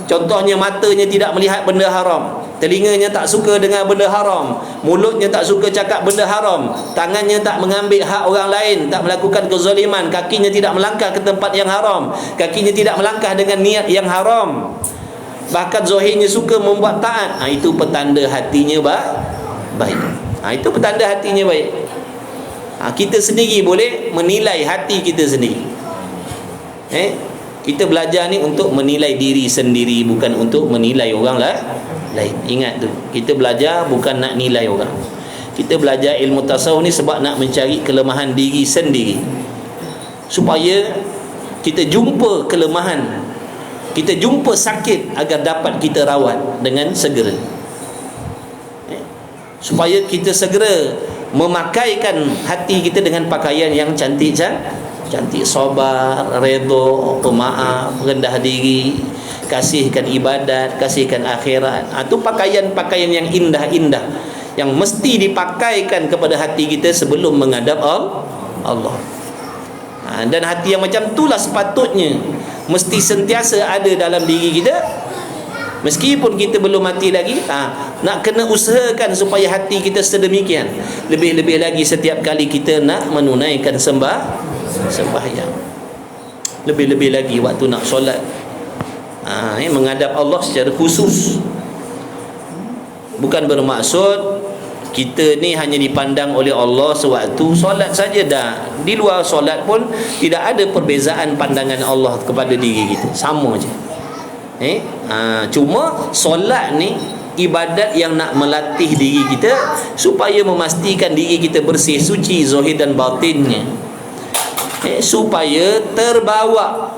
Contohnya, matanya tidak melihat benda haram, telinganya tak suka dengan benda haram, mulutnya tak suka cakap benda haram, tangannya tak mengambil hak orang lain, tak melakukan kezaliman, kakinya tidak melangkah ke tempat yang haram, kakinya tidak melangkah dengan niat yang haram, bahkan zahirnya suka membuat taat. Itu petanda hatinya baik. Itu petanda hatinya baik. Kita sendiri boleh menilai hati kita sendiri. Kita belajar ni untuk menilai diri sendiri, bukan untuk menilai orang lain. Ingat tu, kita belajar bukan nak nilai orang. Kita belajar ilmu tasawuf ni sebab nak mencari kelemahan diri sendiri, supaya kita jumpa kelemahan, kita jumpa sakit agar dapat kita rawat dengan segera, supaya kita segera memakaikan hati kita dengan pakaian yang cantik, sabar, redha, pemaaf, rendah diri, kasihkan ibadat, kasihkan akhirat. Itu pakaian-pakaian yang indah-indah yang mesti dipakaikan kepada hati kita sebelum menghadap Allah. Dan hati yang macam itulah sepatutnya mesti sentiasa ada dalam diri kita. Meskipun kita belum mati lagi, nak kena usahakan supaya hati kita sedemikian. Lebih-lebih lagi setiap kali kita nak menunaikan sembahyang, lebih-lebih lagi waktu nak solat, menghadap Allah secara khusus. Bukan bermaksud kita ni hanya dipandang oleh Allah sewaktu solat saja dah. Di luar solat pun tidak ada perbezaan pandangan Allah kepada diri kita, sama je. Cuma solat ni ibadat yang nak melatih diri kita supaya memastikan diri kita bersih, suci zahir dan batinnya, supaya terbawa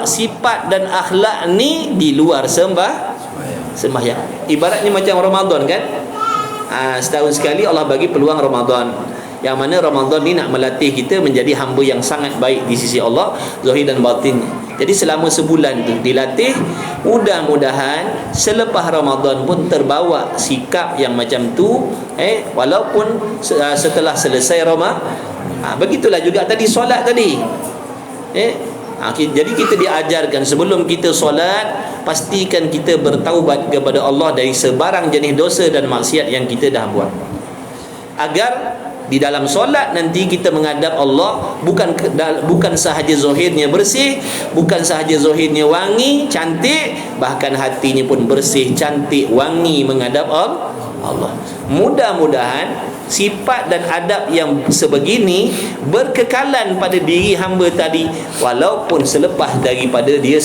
sifat dan akhlak ni di luar sembahyang. Ibaratnya macam Ramadan kan, setahun sekali Allah bagi peluang Ramadan, yang mana Ramadan ni nak melatih kita menjadi hamba yang sangat baik di sisi Allah, zahir dan batin. Jadi selama sebulan tu dilatih, mudah-mudahan selepas Ramadan pun terbawa sikap yang macam tu, walaupun setelah selesai Ramadan. Begitulah juga tadi solat tadi. Jadi kita diajarkan sebelum kita solat, pastikan kita bertaubat kepada Allah dari sebarang jenis dosa dan maksiat yang kita dah buat, agar di dalam solat nanti kita menghadap Allah bukan sahaja zahirnya bersih, bukan sahaja zahirnya wangi, cantik, bahkan hatinya pun bersih, cantik, wangi menghadap Allah. Mudah-mudahan sifat dan adab yang sebegini berkekalan pada diri hamba tadi, walaupun selepas daripada dia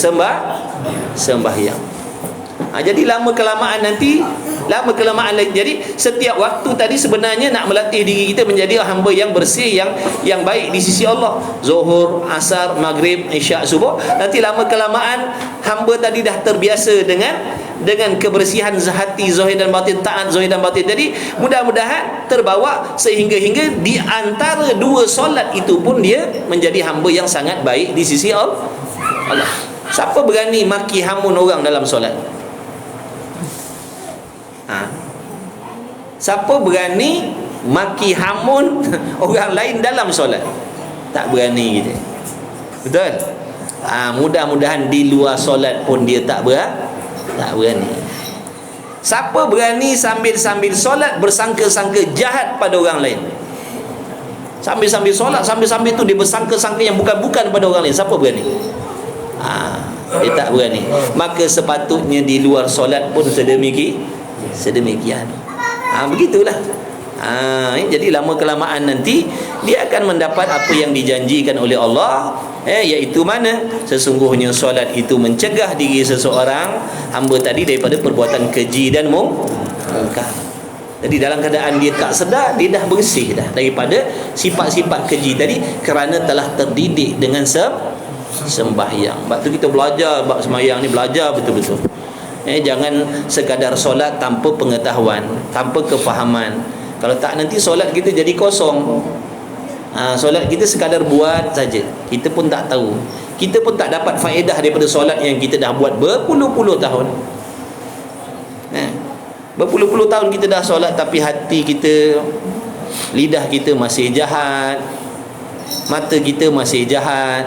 sembahyang. Jadi lama-kelamaan jadi setiap waktu tadi sebenarnya nak melatih diri kita menjadi hamba yang bersih, yang baik di sisi Allah. Zuhur, asar, maghrib, isyak, subuh. Nanti lama-kelamaan hamba tadi dah terbiasa dengan kebersihan hati zahir dan batin, taat zahir dan batin. Jadi mudah-mudahan terbawa sehingga di antara dua solat itu pun dia menjadi hamba yang sangat baik di sisi Allah. Siapa berani maki hamun orang dalam solat? Siapa berani maki hamun orang lain dalam solat? Tak berani kita. Betul? Mudah-mudahan di luar solat pun dia tak berani. Siapa berani sambil solat bersangka-sangka jahat pada orang lain? Sambil solat, sambil tu dia bersangka-sangka yang bukan-bukan pada orang lain. Siapa berani? Dia tak berani. Maka sepatutnya di luar solat pun sedemikian. Begitulah. Jadi lama kelamaan nanti dia akan mendapat apa yang dijanjikan oleh Allah, iaitu mana? Sesungguhnya solat itu mencegah diri seseorang hamba tadi daripada perbuatan keji dan mungkar. Jadi dalam keadaan dia tak sedar, dia dah bersih dah daripada sifat-sifat keji tadi kerana telah terdidik dengan sembahyang. Sebab tu kita belajar bab sembahyang ni, belajar betul-betul. Jangan sekadar solat tanpa pengetahuan, tanpa kefahaman. Kalau tak, nanti solat kita jadi kosong. Solat kita sekadar buat saja, kita pun tak tahu, kita pun tak dapat faedah daripada solat yang kita dah buat berpuluh-puluh tahun. Berpuluh-puluh tahun kita dah solat, tapi hati kita, lidah kita masih jahat, mata kita masih jahat,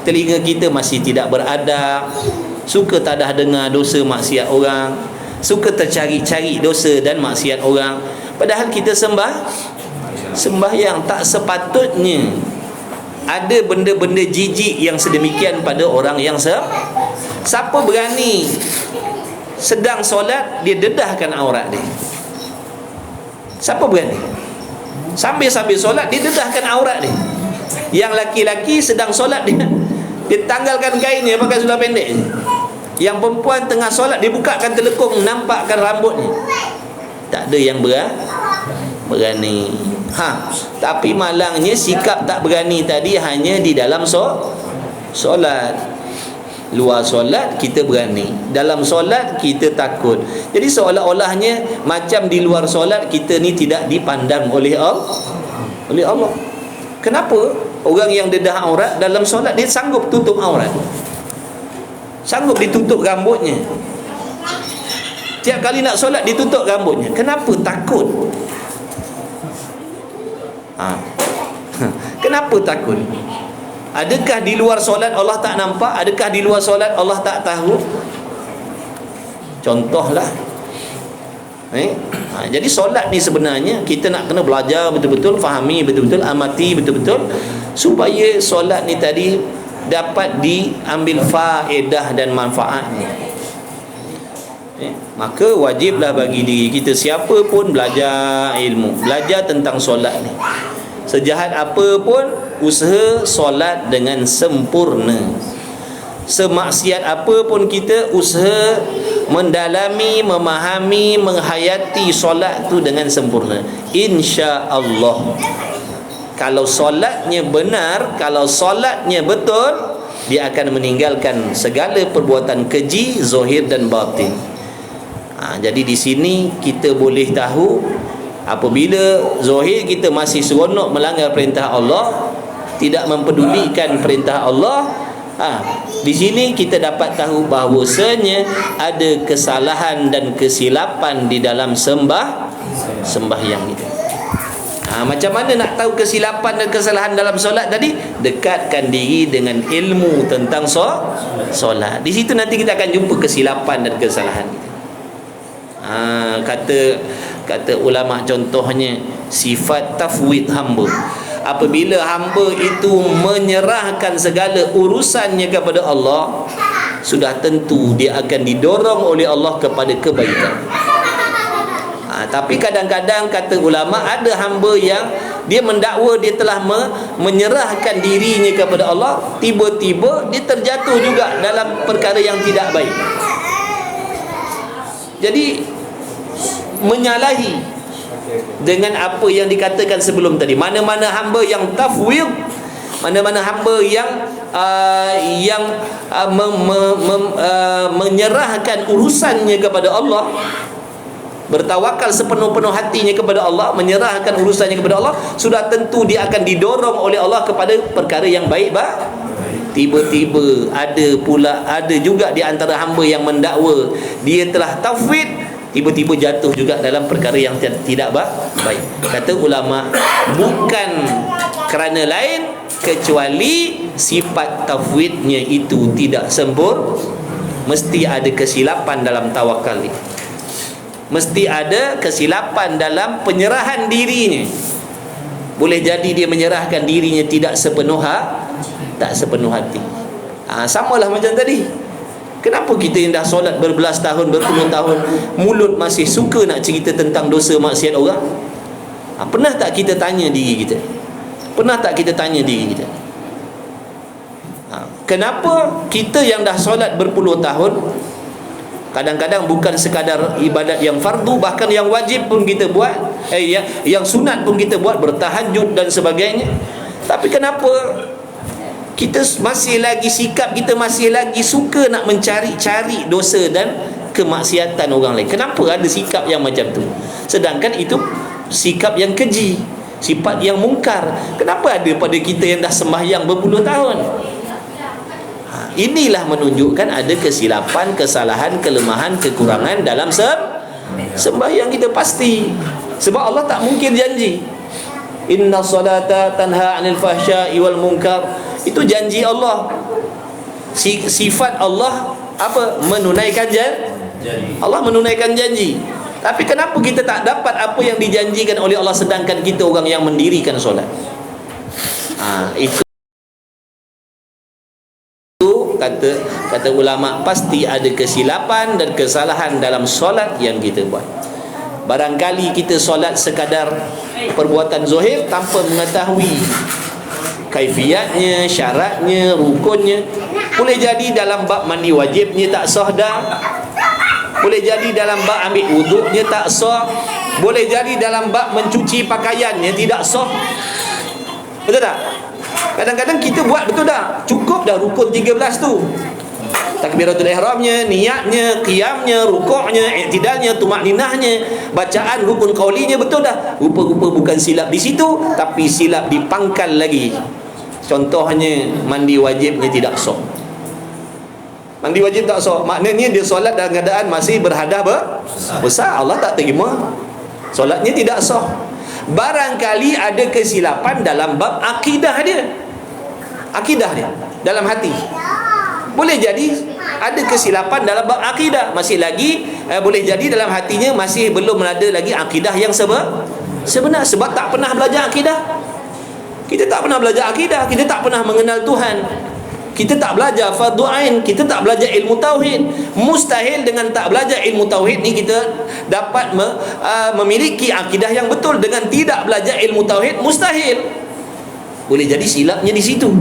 telinga kita masih tidak beradab, suka tak dah dengar dosa maksiat orang, suka tercari-cari dosa dan maksiat orang. Padahal kita sembahyang. Tak sepatutnya ada benda-benda jijik yang sedemikian pada orang yang siapa berani sedang solat dia dedahkan aurat dia? Siapa berani? Sambil-sambil solat dia dedahkan aurat dia. Yang laki-laki sedang solat dia tanggalkan kainnya, pakai seluar pendek. Yang perempuan tengah solat dia bukakan telekung, nampakkan rambutnya. Tak ada yang berani. Tapi malangnya sikap tak berani tadi hanya di dalam solat. Luar solat kita berani, dalam solat kita takut. Jadi seolah-olahnya macam di luar solat kita ni tidak dipandang oleh Allah. Kenapa orang yang dedah aurat dalam solat dia sanggup tutup aurat, sanggup ditutup rambutnya? Tiap kali nak solat ditutup rambutnya. Kenapa? Takut. Kenapa takut? Adakah di luar solat Allah tak nampak? Adakah di luar solat Allah tak tahu? Contohlah. Jadi solat ni sebenarnya kita nak kena belajar betul-betul, fahami betul-betul, amati betul-betul, supaya solat ni tadi dapat diambil faedah dan manfaatnya. Maka wajiblah bagi diri kita, siapa pun, belajar ilmu, belajar tentang solat ni. Sejahat apa pun, usaha solat dengan sempurna. Semaksiat apa pun kita, usaha mendalami, memahami, menghayati solat tu dengan sempurna. InsyaAllah, kalau solatnya benar, kalau solatnya betul, dia akan meninggalkan segala perbuatan keji, zahir dan batin. Jadi di sini kita boleh tahu, apabila zahir kita masih seronok melanggar perintah Allah, tidak mempedulikan perintah Allah, di sini kita dapat tahu bahawasanya ada kesalahan dan kesilapan di dalam sembahyang itu. Macam mana nak tahu kesilapan dan kesalahan dalam solat tadi? Dekatkan diri dengan ilmu tentang solat. Di situ nanti kita akan jumpa kesilapan dan kesalahan kita. Kata ulama, contohnya sifat tafwid hamba. Apabila hamba itu menyerahkan segala urusannya kepada Allah, sudah tentu dia akan didorong oleh Allah kepada kebaikan. Tapi kadang-kadang kata ulama, ada hamba yang dia mendakwa dia telah menyerahkan dirinya kepada Allah, tiba-tiba dia terjatuh juga dalam perkara yang tidak baik. Jadi menyalahi dengan apa yang dikatakan sebelum tadi. Mana-mana hamba yang tafwid, mana-mana hamba yang menyerahkan urusannya kepada Allah, bertawakal sepenuh-penuh hatinya kepada Allah, menyerahkan urusannya kepada Allah, sudah tentu dia akan didorong oleh Allah kepada perkara yang baik. Tiba-tiba ada juga di antara hamba yang mendakwa dia telah tafwid, tiba-tiba jatuh juga dalam perkara yang tidak baik. Kata ulama, bukan kerana lain kecuali sifat tafwidnya itu tidak sempurna. Mesti ada kesilapan dalam tawakal ni, mesti ada kesilapan dalam penyerahan dirinya. Boleh jadi dia menyerahkan dirinya tidak sepenuh hati. Samalah macam tadi. Kenapa kita yang dah solat berbelas tahun, berpuluh tahun, mulut masih suka nak cerita tentang dosa maksiat orang? Pernah tak kita tanya diri kita? Pernah tak kita tanya diri kita? Kenapa kita yang dah solat berpuluh tahun, kadang-kadang bukan sekadar ibadat yang fardu, bahkan yang wajib pun kita buat, yang sunat pun kita buat, bertahajud dan sebagainya, tapi kenapa kita masih lagi, sikap kita masih lagi suka nak mencari-cari dosa dan kemaksiatan orang lain? Kenapa ada sikap yang macam tu? Sedangkan itu sikap yang keji, sifat yang mungkar. Kenapa ada pada kita yang dah sembahyang berpuluh tahun? Inilah menunjukkan ada kesilapan, kesalahan, kelemahan, kekurangan dalam sembahyang kita pasti. Sebab Allah tak mungkin janji inna salata tanha 'anil fahsya'i wal munkar. Itu janji Allah. Sifat Allah apa? Menunaikan janji. Allah menunaikan janji. Tapi kenapa kita tak dapat apa yang dijanjikan oleh Allah, sedangkan kita orang yang mendirikan solat? Itu kata ulama, pasti ada kesilapan dan kesalahan dalam solat yang kita buat. Barangkali kita solat sekadar perbuatan zahir tanpa mengetahui kaifiatnya, syaratnya, rukunnya. Boleh jadi dalam bab mandi wajibnya tak sah dah. Boleh jadi dalam bab ambil wuduknya tak sah. Boleh jadi dalam bab mencuci pakaiannya tidak sah. Betul tak? Kadang-kadang kita buat betul dah, cukup dah rukun 13 tu, takbiratul ihramnya, niatnya, qiyamnya, rukuknya, i'tidalnya, tumakninahnya, bacaan rukun qaulinya, betul dah. Rupa-rupa bukan silap di situ, tapi silap di pangkal lagi. Contohnya mandi wajibnya tidak sah. Mandi wajib tak sah, maknanya dia solat dalam keadaan masih berhadas besar. Allah tak terima, solatnya tidak sah. Barangkali ada kesilapan dalam bab akidah dia, dalam hati. Boleh jadi ada kesilapan dalam bab akidah. Masih lagi boleh jadi dalam hatinya masih belum ada lagi akidah yang sebenar. Sebab tak pernah belajar akidah. Kita tak pernah belajar akidah, kita tak pernah mengenal Tuhan, kita tak belajar fardu ain, kita tak belajar ilmu tauhid. Mustahil dengan tak belajar ilmu tauhid ni kita dapat memiliki akidah yang betul. Dengan tidak belajar ilmu tauhid, mustahil. Boleh jadi silapnya di situ.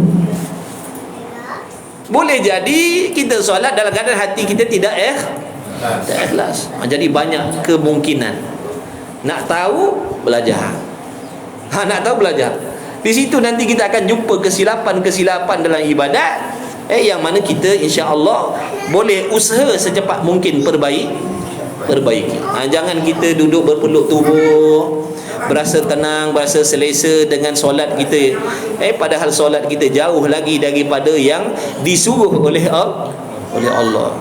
Boleh jadi kita solat dalam keadaan hati kita tidak ikhlas. Jadi banyak kemungkinan. Nak tahu, belajar. Nak tahu, belajar. Di situ nanti kita akan jumpa kesilapan-kesilapan dalam ibadat, yang mana kita insya-Allah boleh usaha secepat mungkin perbaiki. Jangan kita duduk berpeluk tubuh, berasa tenang, berasa selesa dengan solat kita, padahal solat kita jauh lagi daripada yang disuruh oleh Allah.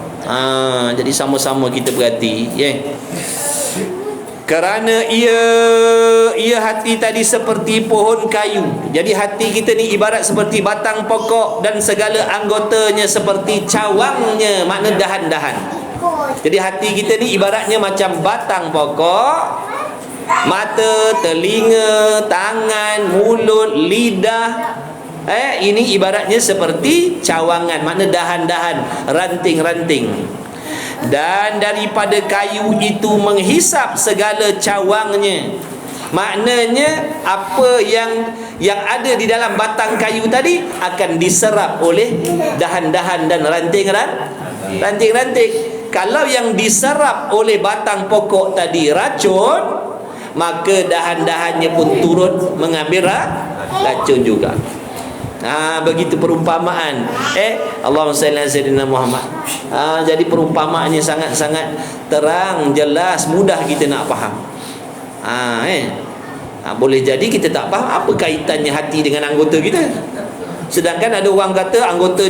Jadi sama-sama kita berhati, kerana ia hati tadi seperti pohon kayu. Jadi hati kita ni ibarat seperti batang pokok, dan segala anggotanya seperti cawangnya, makna dahan-dahan. Jadi hati kita ni ibaratnya macam batang pokok. Mata, telinga, tangan, mulut, lidah, ini ibaratnya seperti cawangan, makna dahan-dahan, ranting-ranting. Dan daripada kayu itu menghisap segala cawangnya. Maknanya apa yang ada di dalam batang kayu tadi akan diserap oleh dahan-dahan dan ranting-ranting. Kalau yang diserap oleh batang pokok tadi racun, maka dahan-dahannya pun turut mengambil racun juga. Begitu perumpamaan. Allahumma salli ala sayyidina Muhammad. Jadi perumpamaannya sangat-sangat terang, jelas, mudah kita nak faham. Boleh jadi kita tak faham apa kaitannya hati dengan anggota kita. Sedangkan ada orang kata anggota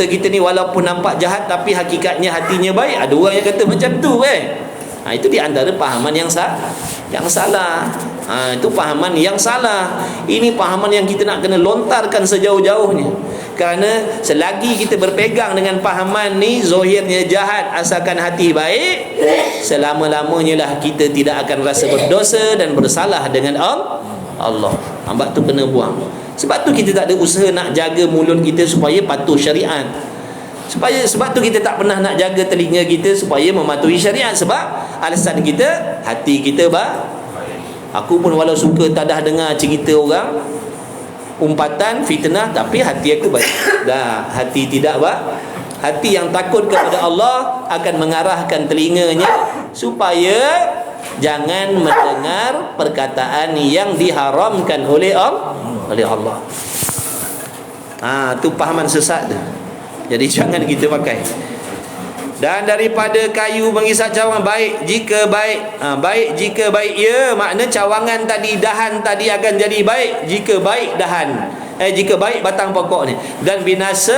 kita ni walaupun nampak jahat tapi hakikatnya hatinya baik. Ada orang yang kata macam tu. Itu di antara pahaman yang salah. Itu pahaman yang salah. Ini pahaman yang kita nak kena lontarkan sejauh-jauhnya. Kerana selagi kita berpegang dengan pahaman ni, zahirnya jahat asalkan hati baik, selama-lamanya lah kita tidak akan rasa berdosa dan bersalah dengan Allah. Sebab tu kena buang. Sebab tu kita tak ada usaha nak jaga mulut kita supaya patuh syariat. Sebab tu kita tak pernah nak jaga telinga kita supaya mematuhi syariat. Sebab alasan kita, hati kita Aku pun walau suka tak dah dengar cerita orang, umpatan, fitnah, tapi hati aku baik. Dah, hati tidak hati yang takut kepada Allah akan mengarahkan telinganya supaya jangan mendengar perkataan yang diharamkan oleh Allah. Tu pahaman sesat tu. Jadi jangan kita pakai. Dan daripada kayu mengisap cawangan, baik jika baik, baik jika baik ya, makna cawangan tadi, dahan tadi akan jadi baik jika baik dahan, jika baik batang pokok ni. Dan binasa,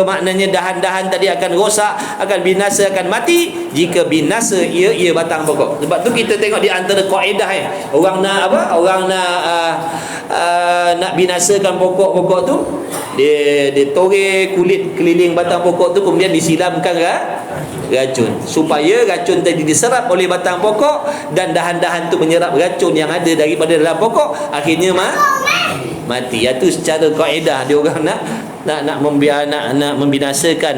maknanya dahan-dahan tadi akan rosak, akan binasa, akan mati jika binasa ia batang pokok. Sebab tu kita tengok di antara kaedah orang nak orang nak binasakan pokok-pokok tu, dia toreh kulit keliling batang pokok tu, kemudian disiramkan racun supaya racun tadi diserap oleh batang pokok dan dahan-dahan tu menyerap racun yang ada daripada dalam pokok, akhirnya mati. Itu secara kaedah dia orang nak membinasakan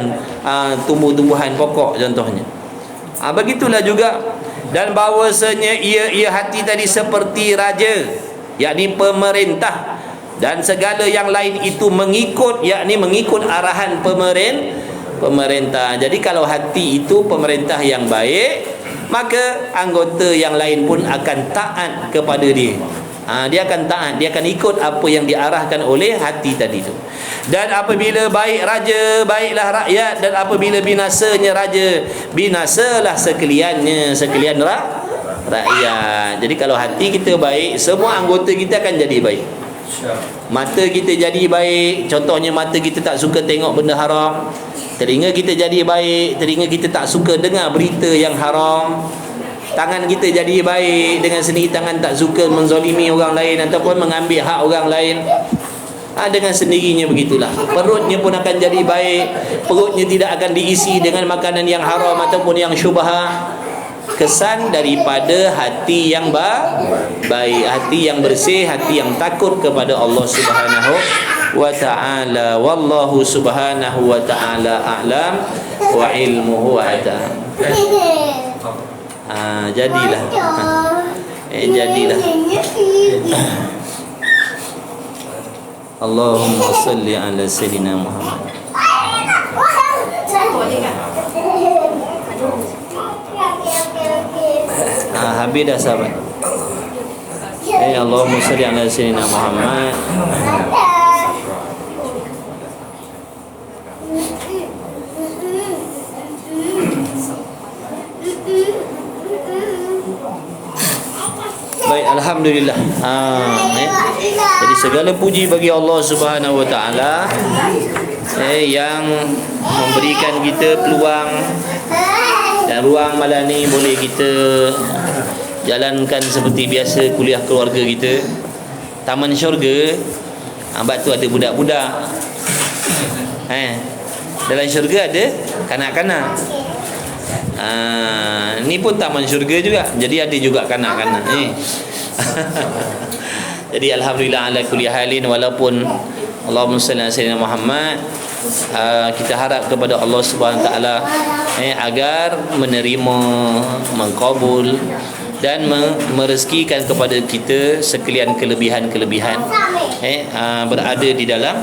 tumbuh-tumbuhan pokok contohnya. Begitulah juga. Dan bahawasanya ia hati tadi seperti raja, yakni pemerintah, dan segala yang lain itu mengikut, yakni mengikut arahan pemerintah. Jadi kalau hati itu pemerintah yang baik, maka anggota yang lain pun akan taat kepada dia. Dia akan taat, dia akan ikut apa yang diarahkan oleh hati tadi tu. Dan apabila baik raja, baiklah rakyat. Dan apabila binasanya raja, binasalah sekalian rakyat. Jadi kalau hati kita baik, semua anggota kita akan jadi baik. Mata kita jadi baik, contohnya mata kita tak suka tengok benda haram. Telinga kita jadi baik, telinga kita tak suka dengar berita yang haram. Tangan kita jadi baik, dengan sendiri tangan tak suka menzalimi orang lain ataupun mengambil hak orang lain. Dengan sendirinya begitulah. Perutnya pun akan jadi baik, perutnya tidak akan diisi dengan makanan yang haram ataupun yang syubhah. Kesan daripada hati yang baik, hati yang bersih, hati yang takut kepada Allah Subhanahu wa ta'ala. Wallahu subhanahu wa ta'ala a'lam wa ilmuhu a'lam. Jadilah. Jadilah. Allahumma salli ala sayyidina Muhammad. Habis dah sahabat. Allahumma salli ala sayyidina Muhammad. Baik, alhamdulillah. Jadi segala puji bagi Allah Subhanahu wa taala yang memberikan kita peluang dan ruang malam ni boleh kita jalankan seperti biasa kuliah keluarga kita. Taman syurga, sebab tu ada budak-budak. Dalam syurga ada kanak-kanak. Ni pun taman syurga juga. Jadi ada juga kanak-kanak ni. Jadi alhamdulillah ala kulli halin, walaupun Allahumma salli ala sayyidina Muhammad, kita harap kepada Allah Subhanahu taala agar menerima, mengkabul dan merezekikan kepada kita sekalian kelebihan-kelebihan berada di dalam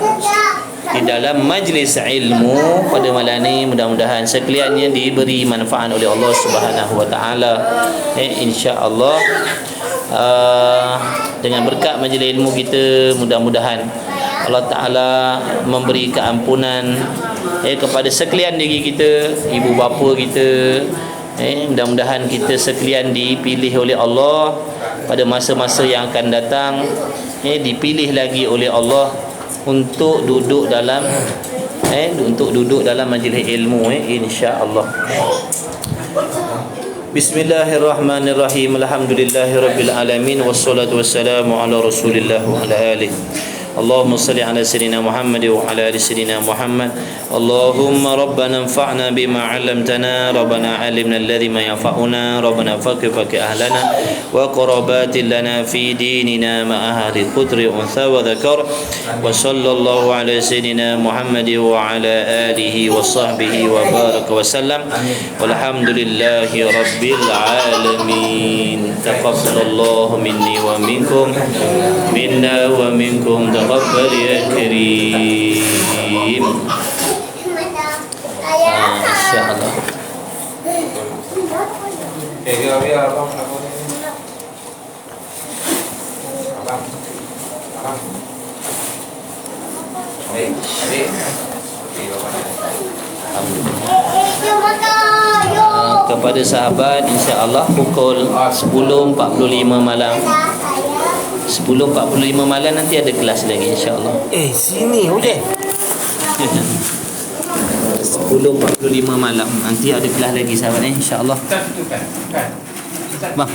majlis ilmu pada malam ni. Mudah-mudahan sekaliannya diberi manfaat oleh Allah Subhanahu wa taala, insya-Allah. Dengan berkat majlis ilmu kita, mudah-mudahan Allah Ta'ala memberi keampunan kepada sekalian diri kita, ibu bapa kita. Mudah-mudahan kita sekalian dipilih oleh Allah pada masa-masa yang akan datang, dipilih lagi oleh Allah untuk duduk dalam majlis ilmu, insya-Allah. Bismillahirrahmanirrahim. Alhamdulillahirabbil alamin, wassalatu wassalamu ala Rasulillah wa ala alihi Allahumma salli ala sayyidina Muhammad wa ala ali sayyidina Muhammad. Allahumma rabbana anfa'na bima 'allamtana, rabbana 'allimna alladhi ma yanfa'una, rabbana faqih ahlana wa qarabatin lana fi dinina ma ahli qudri untha wa dhakar. Wa sallallahu ala sayyidina Muhammad wa ala alihi wa sahbihi wa baraka wa sallam. Walhamdulillahi rabbil alamin. Taqabbalallahu minni wa minkum, minna wa minkum, taqabbal ya karim. InsyaAllah. Kepada sahabat, insya-Allah pukul 10.45 malam. 10.45 malam nanti ada kelas lagi, insya-Allah. Sini udah. 10.45 malam nanti ada kelas lagi sahabat, insya-Allah. Bang.